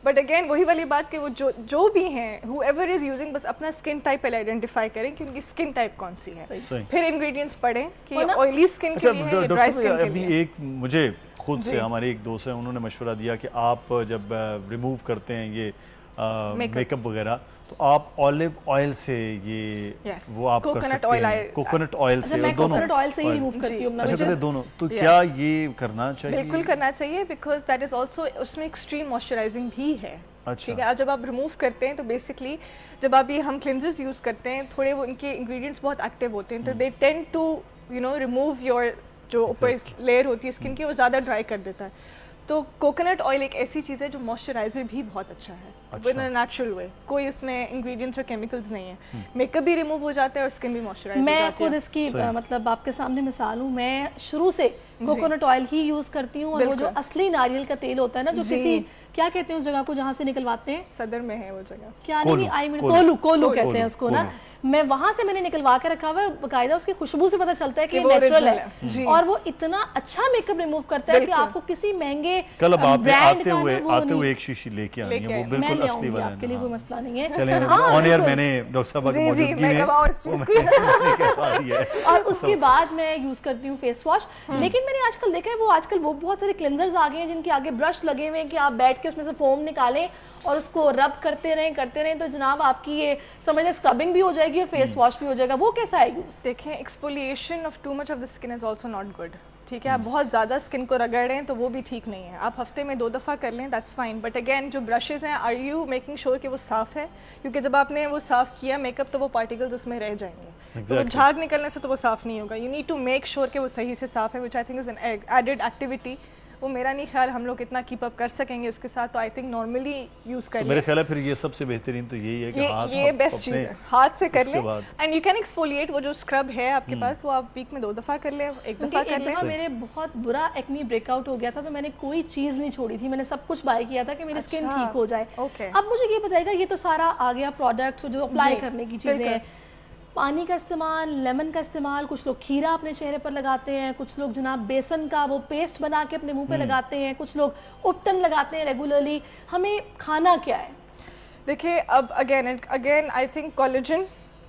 बट अगेन वही वाली बात कि वो जो भी हैं, whoever is using, बस अपना स्किन टाइप पहले आइडेंटिफाई करें कि उनकी स्किन टाइप कौन सी है, फिर इंग्रेडिएंट्स पढ़ें कि ऑयली स्किन के लिए है या ड्राई स्किन के लिए। एक मुझे खुद से हमारे एक दोस्त हैं, उन्होंने मशवरा दिया कि आप जब रिमूव करते हैं ये मेकअप वगैरह तो आप ऑलिव ऑयल से ये वो आप कर सकते हैं, कोकोनट ऑयल से। मैं कोकोनट ऑयल से ही रिमूव करती हूँ। अच्छा, कहते दोनों, तो क्या ये करना चाहिए? बिल्कुल करना चाहिए बिकॉज दैट इज ऑल्सो, उसमें एक्सट्रीम मॉइस्चराइजिंग भी है। ठीक है, जब आप रिमूव करते हैं तो बेसिकली जब आप ये हम क्लिनजर्स यूज करते हैं, थोड़े वो उनके इंग्रेडिएंट्स बहुत एक्टिव होते हैं, तो they tend to remove your जो ऊपर लेयर होती है स्किन की, वो ज़्यादा ड्राई कर देता है। तो कोकोनट ऑयल एक ऐसी चीज़ है जो मॉइस्चराइजर भी बहुत अच्छा है, इन अ नेचुरल वे। कोई उसमें इंग्रेडिएंट्स और केमिकल्स नहीं है, मेकअप भी रिमूव हो जाता है और स्किन भी मॉइस्चराइज हो जाती है। मैं खुद इसकी मतलब आपके सामने मिसाल हूँ, मैं शुरू से कोकोनट ऑयल ही यूज करती हूँ, और वो जो असली नारियल का तेल होता है ना, जो किसी क्या कहते हैं उस जगह को जहाँ से निकलवाते हैं, सदर में है वो जगह, क्या नहीं, आई मीन कोलू कहते हैं उसको ना। मैं वहां से मैंने निकलवा के रखा हुआ है, बकायदा उसकी खुशबू से पता चलता है कि नेचुरल है, और वो इतना अच्छा मेकअप रिमूव करता है कि आपको किसी महंगे कल आते हुए एक शीशी लेके आनी है, वो बिल्कुल असली वाला है, आपके लिए कोई मसला नहीं है। चलिए, ऑन एयर मैंने डॉक्टर साहब की मौजूदगी में और उसके बाद मैं यूज करती हूँ फेस वॉश। लेकिन मैंने आजकल देखा है आजकल वो बहुत सारे क्लेंजर्स आ गए हैं जिनके आगे ब्रश लगे हुए हैं कि आप बैठ के उसमें से फोम निकालें और उसको रब करते रहें तो जनाब आपकी ये समझ लें स्क्रबिंग भी हो जाएगी और फेस वॉश भी हो जाएगा। वो कैसा है यूज? देखें, exfoliation of too much of the skin is also not good. ठीक है, आप बहुत ज़्यादा स्किन को रगड़ रहे हैं तो वो भी ठीक नहीं है। आप हफ्ते में 2 दफ़ा कर लें, दैट्स फाइन, बट अगेन जो ब्रशेज़ हैं, आर यू मेकिंग श्योर कि वो साफ़ है? क्योंकि जब आपने वो साफ़ किया मेकअप तो वो पार्टिकल्स उसमें रह जाएंगे, तो वो झाग निकलने से तो वो साफ़ नहीं होगा। You need to make sure कि वो सही से साफ़ है, which I think is an added activity. वो मेरा नहीं ख्याल हम लोग इतना कीप अप कर सकेंगे उसके साथ, तो आई थिंक नॉर्मली यूज कर मेरे ख्याल है फिर ये सबसे बेहतरीन तो यही है कि ये बेस्ट चीज़ है, हाथ से कर लें। एंड यू कैन एक्सफोलिएट, वो जो स्क्रब है आपके पास वो आप वीक में 2 दफ़ा कर लें, 1 दफ़ा कर लें। मेरे बहुत बुरा एक्नी ब्रेकआउट हो गया था तो मैंने कोई चीज़ नहीं छोड़ी थी, मैंने सब कुछ बाय किया था कि मेरी स्किन ठीक हो जाए। अब मुझे ये बताएगा, ये तो सारा आ गया प्रोडक्ट्स जो अप्लाई करने की चीज़ें हैं, पानी का इस्तेमाल, लेमन का इस्तेमाल, कुछ लोग खीरा अपने चेहरे पर लगाते हैं, कुछ लोग जनाब बेसन का वो पेस्ट बना के अपने मुंह पे लगाते हैं, कुछ लोग उपटन लगाते हैं रेगुलरली। हमें खाना क्या है? देखिए, अब अगेन आई थिंक कोलेजन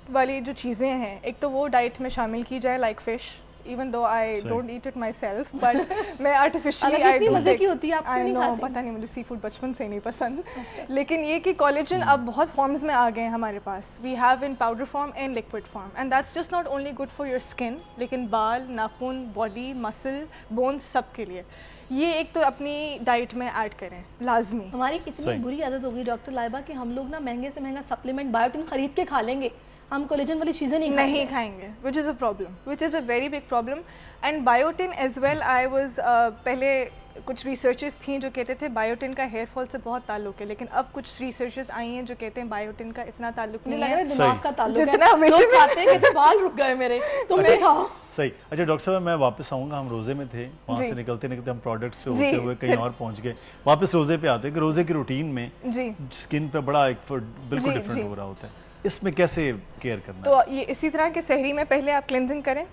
वाली जो चीज़ें हैं, एक तो वो डाइट में शामिल की जाए, like fish, even though I don't eat it my self, but मैं आर्टिफिशियली इतनी मजे की होती है, आप नहीं खाते? पता नहीं, मुझे सी फूड बचपन से नहीं पसंद। लेकिन ये कि कोलेजन अब बहुत फॉर्म्स में आ गए हैं हमारे पास। We have in powder form and liquid form, and that's just not only good for your skin, लेकिन बाल, नाखून, बॉडी, मसल, बोन्स, सब के लिए ये एक तो अपनी डाइट में ऐड करें लाजमी। हमारी इतनी बुरी आदत होगी डॉक्टर लाइबा कि हम लोग ना महंगे से महंगा सप्लीमेंट बायोटिन खरीद के खा लेंगे, हम कोलेजन वाली चीज़ें नहीं खाएंगे, which is a problem, which is a very big problem. And biotin as well, I was पहले कुछ रिसर्चेस थी जो कहते थे बायोटिन का हेयर फॉल से बहुत ताल्लुक है, लेकिन अब कुछ रिसर्चेस आई हैं जो कहते हैं बायोटिन का इतना ताल्लुक नहीं है, दिमाग का ताल्लुक है। जितना लोग खाते हैं कि बाल रुक गए मेरे, तुम नहीं खाओ। सही। अच्छा डॉक्टर साहब, मैं वापस आऊँगा, हम रोजे में थे, वहाँ से निकलते निकलते हम प्रोडक्ट से होते हुए कहीं और पहुँच गए, वापस रोजे पे आते हैं कि रोजे की रूटीन में स्किन पे बड़ा एक बिल्कुल डिफरेंट हो रहा होता है, इसमें कैसे केयर करना तो है? ये इसी तरह के सहरी में पहले आप क्लेंजिंग करें,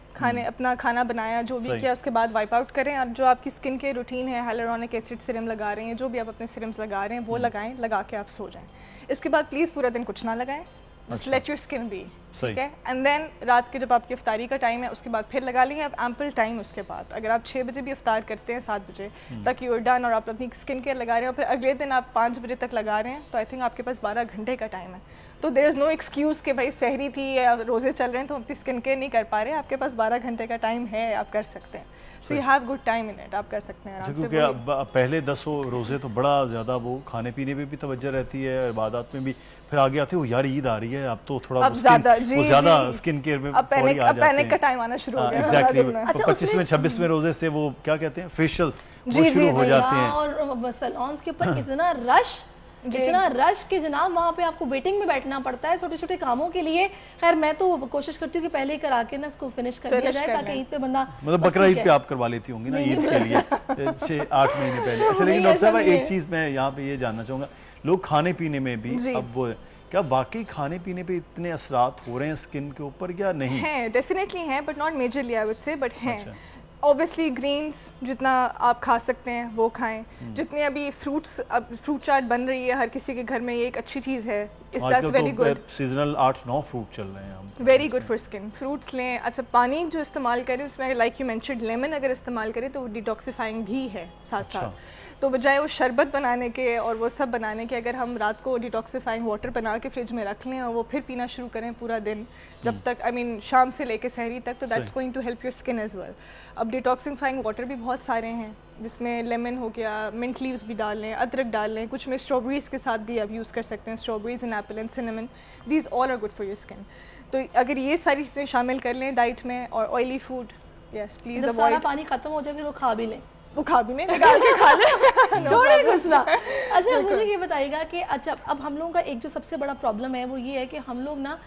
अपना खाना बनाया जो भी किया, उसके बाद वाइप आउट करें, और जो आपकी स्किन के रूटीन है, हाइलुरोनिक एसिड सीरम लगा रहे हैं, जो भी आप अपने सीरम्स लगा रहे हैं वो लगाएं, लगा के आप सो जाएं। इसके बाद प्लीज़ पूरा दिन कुछ ना लगाएं, just let your skin be, ठीक है। एंड देन रात के जब आपकी इफ्तारी का टाइम है उसके बाद फिर लगा लेंगे आप एम्पल टाइम। उसके बाद अगर आप 6 बजे भी इफ्तार करते हैं, 7 बजे तक यू आर डन, और आप अपनी स्किन केयर लगा रहे हैं, और फिर अगले दिन आप 5 बजे तक लगा रहे हैं, तो आई थिंक आपके पास 12 घंटे का टाइम है। तो देयर इज़ नो एक्सक्यूज़ कि भाई सहरी थी या रोज़े चल रहे हैं तो हम अपनी स्किन केयर नहीं कर पा रहे। आपके पास 12 घंटे का टाइम है, आप कर सकते हैं। So you have good time in it, आप कर सकते हैं आराम से। क्योंकि पहले 10 रोज़े तो बड़ा ज़्यादा वो खाने पीने में भी तवज्जो रहती है, इबादत में भी, फिर आगे आते हो यार ईद आ रही है, अब तो थोड़ा ज़्यादा स्किन केयर में पैनिक का टाइम आना शुरू हो गया। एग्जैक्टली 25 में 26 में रोजे से वो क्या कहते हैं फेशियल्स वो शुरू हो जाते हैं, और सैलून्स के ऊपर इतना रश के जनाब वहाँ पे आपको वेटिंग में बैठना पड़ता है छोटे छोटे कामों के लिए। खैर मैं तो कोशिश करती हूँ कि पहले ही करा के ना इसको फिनिश कर दिया जाए ताकि ईद पे बंदा, मतलब बकरा ईद पे आप करवा लेती होंगी ना ईद के लिए 6-8 महीने पहले। अच्छा, लेकिन डॉक्टर साहब एक चीज़ मैं यहाँ पे ये जानना चाहूँगा, लोग खाने पीने में भी अब वो क्या वाकई खाने पीने पे इतने असरात हो रहे हैं स्किन के ऊपर या नहीं? हैं, डेफिनेटली हैं, but not majorly I would say, but हैं। ऑब्वियसली ग्रीन्स जितना आप खा सकते हैं वो खाएं, जितने अभी फ्रूट चाट बन रही है हर किसी के घर में, ये एक अच्छी चीज़ है। इस that's very good. Seasonal 8-9 fruit चल रहे हैं हम, very good for skin. Fruits लें। अच्छा, पानी जो इस्तेमाल करें उसमें लाइक यू मेंशन्ड लेमन अगर इस्तेमाल करें तो वो डिटॉक्सिफाइंग भी है साथ साथ। तो बजाय वो शरबत बनाने के और वो सब बनाने के, अगर हम रात को डिटॉक्सिफाइंग वाटर बना के फ्रिज में रख लें और वो फिर पीना शुरू करें पूरा दिन, जब तक शाम से लेके सहरी तक, तो that's going to help your skin as well. अब डिटॉक्सिफाइंग वाटर भी बहुत सारे हैं, जिसमें लेमन हो गया, मिंट लीव्स भी डाल लें, अदरक डाल लें, कुछ में स्ट्रॉबेरीज के साथ भी आप यूज़ कर सकते हैं, strawberries and apple and cinnamon, these all are good for your skin. तो अगर ये सारी चीज़ें शामिल कर लें डाइट में, और oily food yes please avoid. सारा पानी खत्म हो जाए फिर वो खा भी लें, निकाल के खा ले, छोड़े कुछ ना। अच्छा मुझे ये बताइएगा कि अच्छा अब हम लोगों का एक जो सबसे बड़ा प्रॉब्लम है वो ये है कि हम लोग ना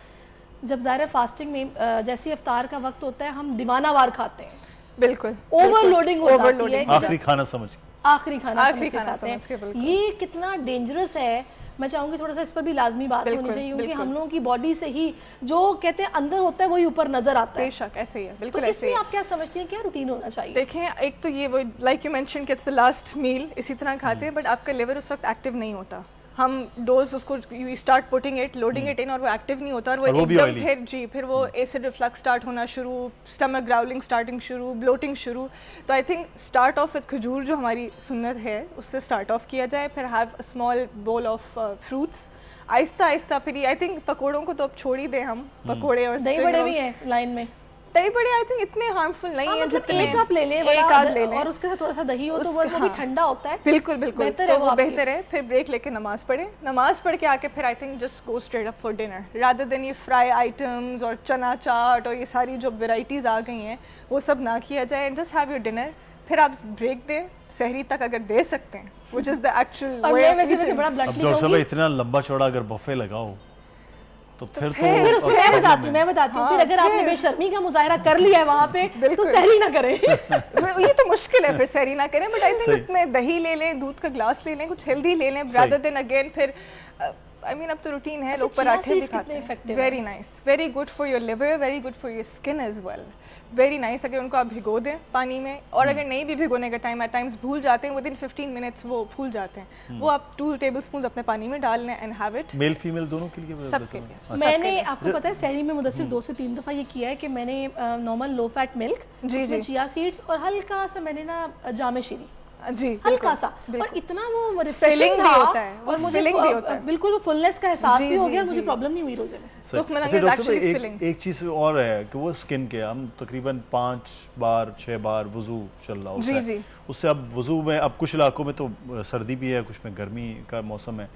जब ज़ाहिर फास्टिंग में जैसे इफ्तार का वक्त होता है हम दीवानावार खाते हैं, बिल्कुल ओवरलोडिंग हो जाती है, आखिरी खाना समझ के। ये कितना डेंजरस है, मैं चाहूंगी थोड़ा सा इस पर भी लाजमी बात होनी चाहिए, क्योंकि हम लोगों की बॉडी से ही जो कहते हैं अंदर होता है वही ऊपर नजर आता है। बेशक ऐसे ही है, बिल्कुल तो ऐसे ही है। आप क्या समझती हैं, क्या रूटीन होना चाहिए? देखें, एक तो ये वो लाइक यू मेंशन कि इट्स द लास्ट मील, इसी तरह खाते हैं, बट आपका लिवर उस वक्त एक्टिव नहीं होता, हम डोज उसको you start putting it, loading it in, और वो एक्टिव नहीं होता, और वो एकदम फिर वो एसिड रिफ्लक्स स्टार्ट होना शुरू, स्टमक ग्राउलिंग स्टार्टिंग शुरू, ब्लोटिंग शुरू। तो I think start of with खजूर जो हमारी सुन्नत है उससे स्टार्ट ऑफ किया जाए, फिर have a small bowl of fruits, Aahista Aahista. फिर आई थिंक पकौड़ों को तो अब छोड़ ही दें हम, पकौड़े और दही बड़े भी हैं लाइन में। दही बड़े आई थिंक इतने हार्मफुल नहीं है, मतलब जितने एक कप ले लें, एक आध ले लें और उसके साथ थोड़ा सा दही हो तो वो भी ठंडा होता है। बिल्कुल बिल्कुल, बेहतर तो है वो बेहतर है। फिर ब्रेक लेके नमाज पढ़े, नमाज पढ़ के आके फिर I think just go straight up for dinner rather than ये फ्राई आइटम्स और चना चाट और ये सारी जो वेराइटीज आ गई हैं वो सब ना किया जाए, and just have your dinner. फिर आप ब्रेक दें सहरी तक अगर दे सकते हैं, व्हिच इज द एक्चुअल वे। वैसे बड़ा ब्लंटली कहूंगी, इतना लंबा चौड़ा अगर बफे लगाओ तो फिर उसमें मैं बताती हूँ, फिर अगर आपने बेशर्मी का मुजाहरा कर लिया है वहाँ पे तो सहरी ना करें। ये तो मुश्किल है फिर सहरी ना करें, बट आई थिंक इसमें दही ले लें, दूध का ग्लास ले लें, कुछ हेल्दी ले लें, रादर देन अगेन फिर आई मीन अब तो रूटीन है, लोग पराठे भी खाते हैं। Very nice, very good for your liver, very good for your skin as well, very nice. अगर उनको आप भिगो दें पानी में, और अगर नहीं भी भिगोने का टाइम एट टाइम्स भूल जाते हैं, विदिन 15 मिनट्स वो फूल जाते हैं, वो आप 2 टेबलस्पून अपने पानी में डाल लें and have it. Male female दोनों के लिए? सबके लिए। मैंने आपको पता है सहरी में मुदस्सिर 2 से 3 दफ़ा ये किया है कि मैंने नॉर्मल लो फैट मिल्क, उसमें चिया सीड्स और हल्का सा मैंने ना जामे शीरी, जी हल्का सा, और इतना वो रिफ्रेशिंग भी होता है और मुझे बिल्कुल वो फुलनेस का एहसास भी हो गया, मुझे प्रॉब्लम नहीं हुई रोजे में। एक चीज और है कि वो स्किन के हम तकरीबन 5 बार 6 बार वुजू चल रहा होता है, उससे अब वुजू में अब कुछ इलाकों में तो सर्दी भी है, कुछ में गर्मी का मौसम है,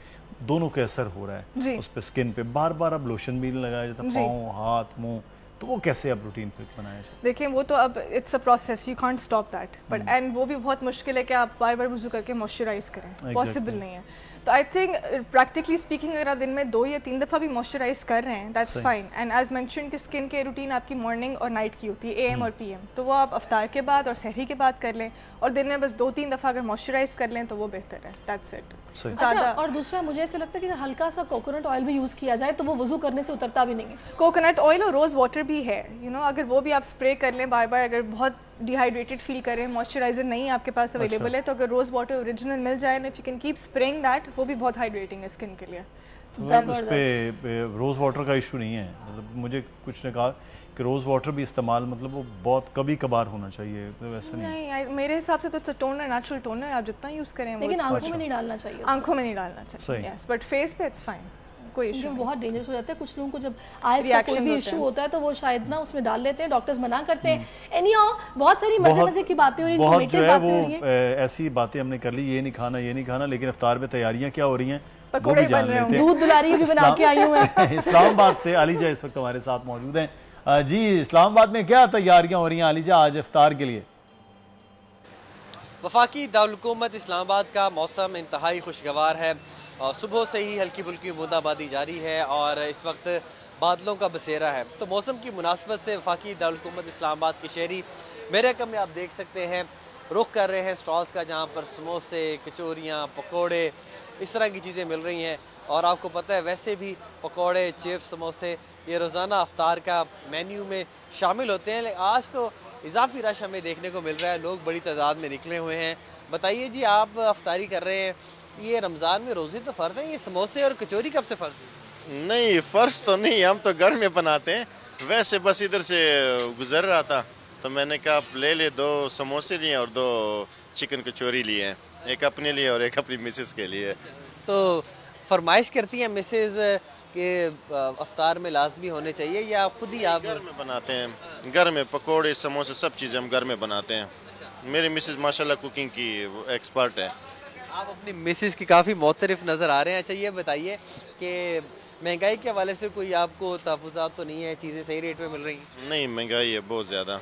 दोनों का असर हो रहा है उस पर, स्किन पे बार बार अब लोशन भी लगाया जाता है, पाँव हाथ मुंह, तो वो कैसे अब रूटीन फिट बनाया जाए? देखिए वो तो अब it's a process, you can't stop that, but and वो भी बहुत मुश्किल है कि आप बार बार वुजू करके मॉइस्चराइज करें, पॉसिबल नहीं है। तो आई थिंक प्रैक्टिकली स्पीकिंग अगर आप दिन में 2 या 3 दफ़ा भी मॉइस्चराइज कर रहे हैं, that's fine. And as mention कि स्किन के रूटीन आपकी मॉर्निंग और नाइट की होती है, AM और PM, तो वो आप अफ्तार के बाद और सहरी के बाद कर लें, और दिन में बस 2-3 दफ़ा अगर मॉइस्चराइज कर लें तो वो बेहतर है, दैट्स इट। अच्छा, और दूसरा मुझे ऐसा लगता है कि हल्का सा कोकोनट ऑयल भी यूज़ किया जाए तो वो वुजू करने से उतरता भी नहीं है। कोकोनट ऑयल और रोज़ वाटर भी है, यू नो, अगर वो भी आप स्प्रे कर लें बार बार, अगर बहुत डिहाइड्रेटेड फील करें, मॉइस्चराइजर नहीं आपके पास अवेलेबल है, तो अगर रोज़ वाटर ओरिजिनल मिल जाए, if you can keep spraying that, वो भी बहुत हाइड्रेटिंग है स्किन के लिए। उस पे रोज़ वाटर का इशू नहीं है, मतलब मुझे कुछ ने कहा कि रोज़ वाटर भी इस्तेमाल मतलब वो बहुत कभी कभार होना चाहिए, मतलब ऐसा नहीं मेरे हिसाब से तो it's a toner, natural toner, आप जितना यूज़ करें, लेकिन आंखों में नहीं डालना चाहिए, आंखों में नहीं डालना चाहिए, यस, बट फेस पे इट्स फाइन, कोई इशू। बहुत डेंजरस हो जाता है, कुछ लोगों को जब आइज का कोई भी इशू होता है तो वो शायद ना उसमें डाल लेते हैं, डॉक्टर्स मना करते हैं। एनीहाउ बहुत सारी मजे की बातें हो रही हैं, बहुत जो है वो ऐसी बातें हमने कर ली, ये नहीं खाना, लेकिन इफ्तार में तैयारियां क्या हो रही हैं वो भी जान लेते हैं। दूध दुलारी भी बना के आई हूं मैं। इस्लामाबाद से आलिजा इस वक्त हमारे साथ मौजूद हैं। जी, इस्लामाबाद में क्या तैयारियां हो रही हैं आलिजा आज इफ्तार के लिए? वफाकी दारुल हुकूमत इस्लामाबाद का मौसम इंतहाई खुशगवार है, और सुबह से ही हल्की फुल्की बूंदाबांदी जारी है और इस वक्त बादलों का बसेरा है। तो मौसम की मुनासबत से वफाकी दारुल हुकूमत इस्लामाबाद के शहरी मेरे कम में आप देख सकते हैं रुख कर रहे हैं स्टॉल्स का, जहाँ पर समोसे, कचौरियाँ, पकौड़े, इस तरह की चीज़ें मिल रही हैं। और आपको पता है वैसे भी पकौड़े, चिप्स, समोसे ये रोज़ाना अफ्तार का मेन्यू में शामिल होते हैं, लेकिन आज तो इजाफी रश हमें देखने को मिल रहा है, लोग बड़ी तादाद में निकले हुए हैं। बताइए जी, आप अफ्तारी कर रहे हैं, ये रमज़ान में रोज़े तो फ़र्ज़ है, ये समोसे और कचौरी कब से फ़र्ज़? नहीं, फ़र्ज़ तो नहीं, हम तो घर में बनाते हैं, वैसे बस इधर से गुजर रहा था तो मैंने कहा आप ले 2 समोसे लिए और 2 चिकन कचौरी लिए हैं, एक अपने लिए और एक अपनी मिसेस के लिए। तो फरमाइश करती हैं मिसेस के अफ्तार में लाजमी होने चाहिए, या खुद ही आप? घर में बनाते हैं, घर में पकोड़े, समोसे, सब चीज़ें हम घर में बनाते हैं। मेरी मिसेस माशाल्लाह कुकिंग की एक्सपर्ट है। आप अपनी मिसेस की काफ़ी मोतरफ नज़र आ रहे हैं। अच्छा, ये बताइए कि महंगाई के हवाले से कोई आपको तहफ़्फ़ुज़ात तो नहीं है, चीज़ें सही रेट में मिल रही हैं? नहीं, महंगाई है बहुत ज़्यादा।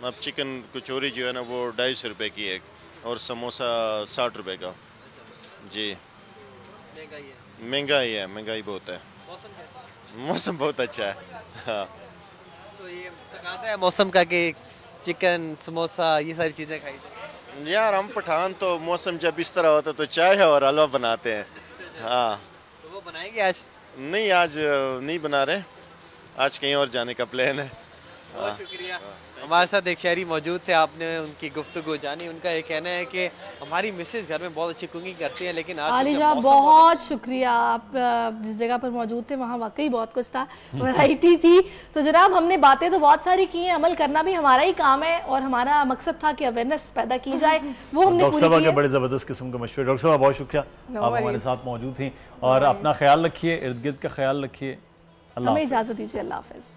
अब चिकन कचौरी जो है ना वो 250 रुपये की एक, और समोसा 60 रुपये का। जी, महंगाई है, महंगाई बहुत है। मौसम बहुत अच्छा है। हाँ, तो ये तकाज़ा है मौसम का कि चिकन, समोसा, ये सारी चीज़ें खाई जाए। यार हम पठान तो मौसम जब इस तरह होता है तो चाय और हलवा बनाते हैं। हाँ, तो वो बनाएंगे आज? नहीं, आज नहीं बना रहे, आज कहीं और जाने का प्लान है। बहुत शुक्रिया। हमारे साथ एक शहरी मौजूद थे, आपने उनकी गुफ्तगू जानी। उनका ये कहना है कि हमारी मिसेज घर में बहुत अच्छी कुकिंग करती है, लेकिन आज आलिजा बहुत शुक्रिया, आप जिस जगह पर मौजूद थे वहाँ वाकई बहुत कुछ था, वैरायटी थी। तो जनाब हमने बातें तो बहुत सारी की हैं, अमल करना भी हमारा ही काम है और हमारा मकसद था कि अवेयरनेस पैदा की जाए, वो हमने डॉक्टर साहब के बड़े ज़बरदस्त किस्म के मशवरे। डॉक्टर साहब बहुत शुक्रिया, आप हमारे साथ मौजूद थी और अपना ख्याल रखिए, इर्द गिर्द का ख्याल रखिए। हमें इजाज़त दीजिए, अल्लाह हाफ़िज़।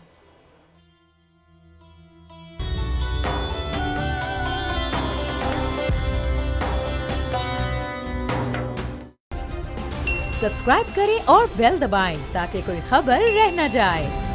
सब्सक्राइब करें और बेल दबाएं ताकि कोई खबर रह न जाए।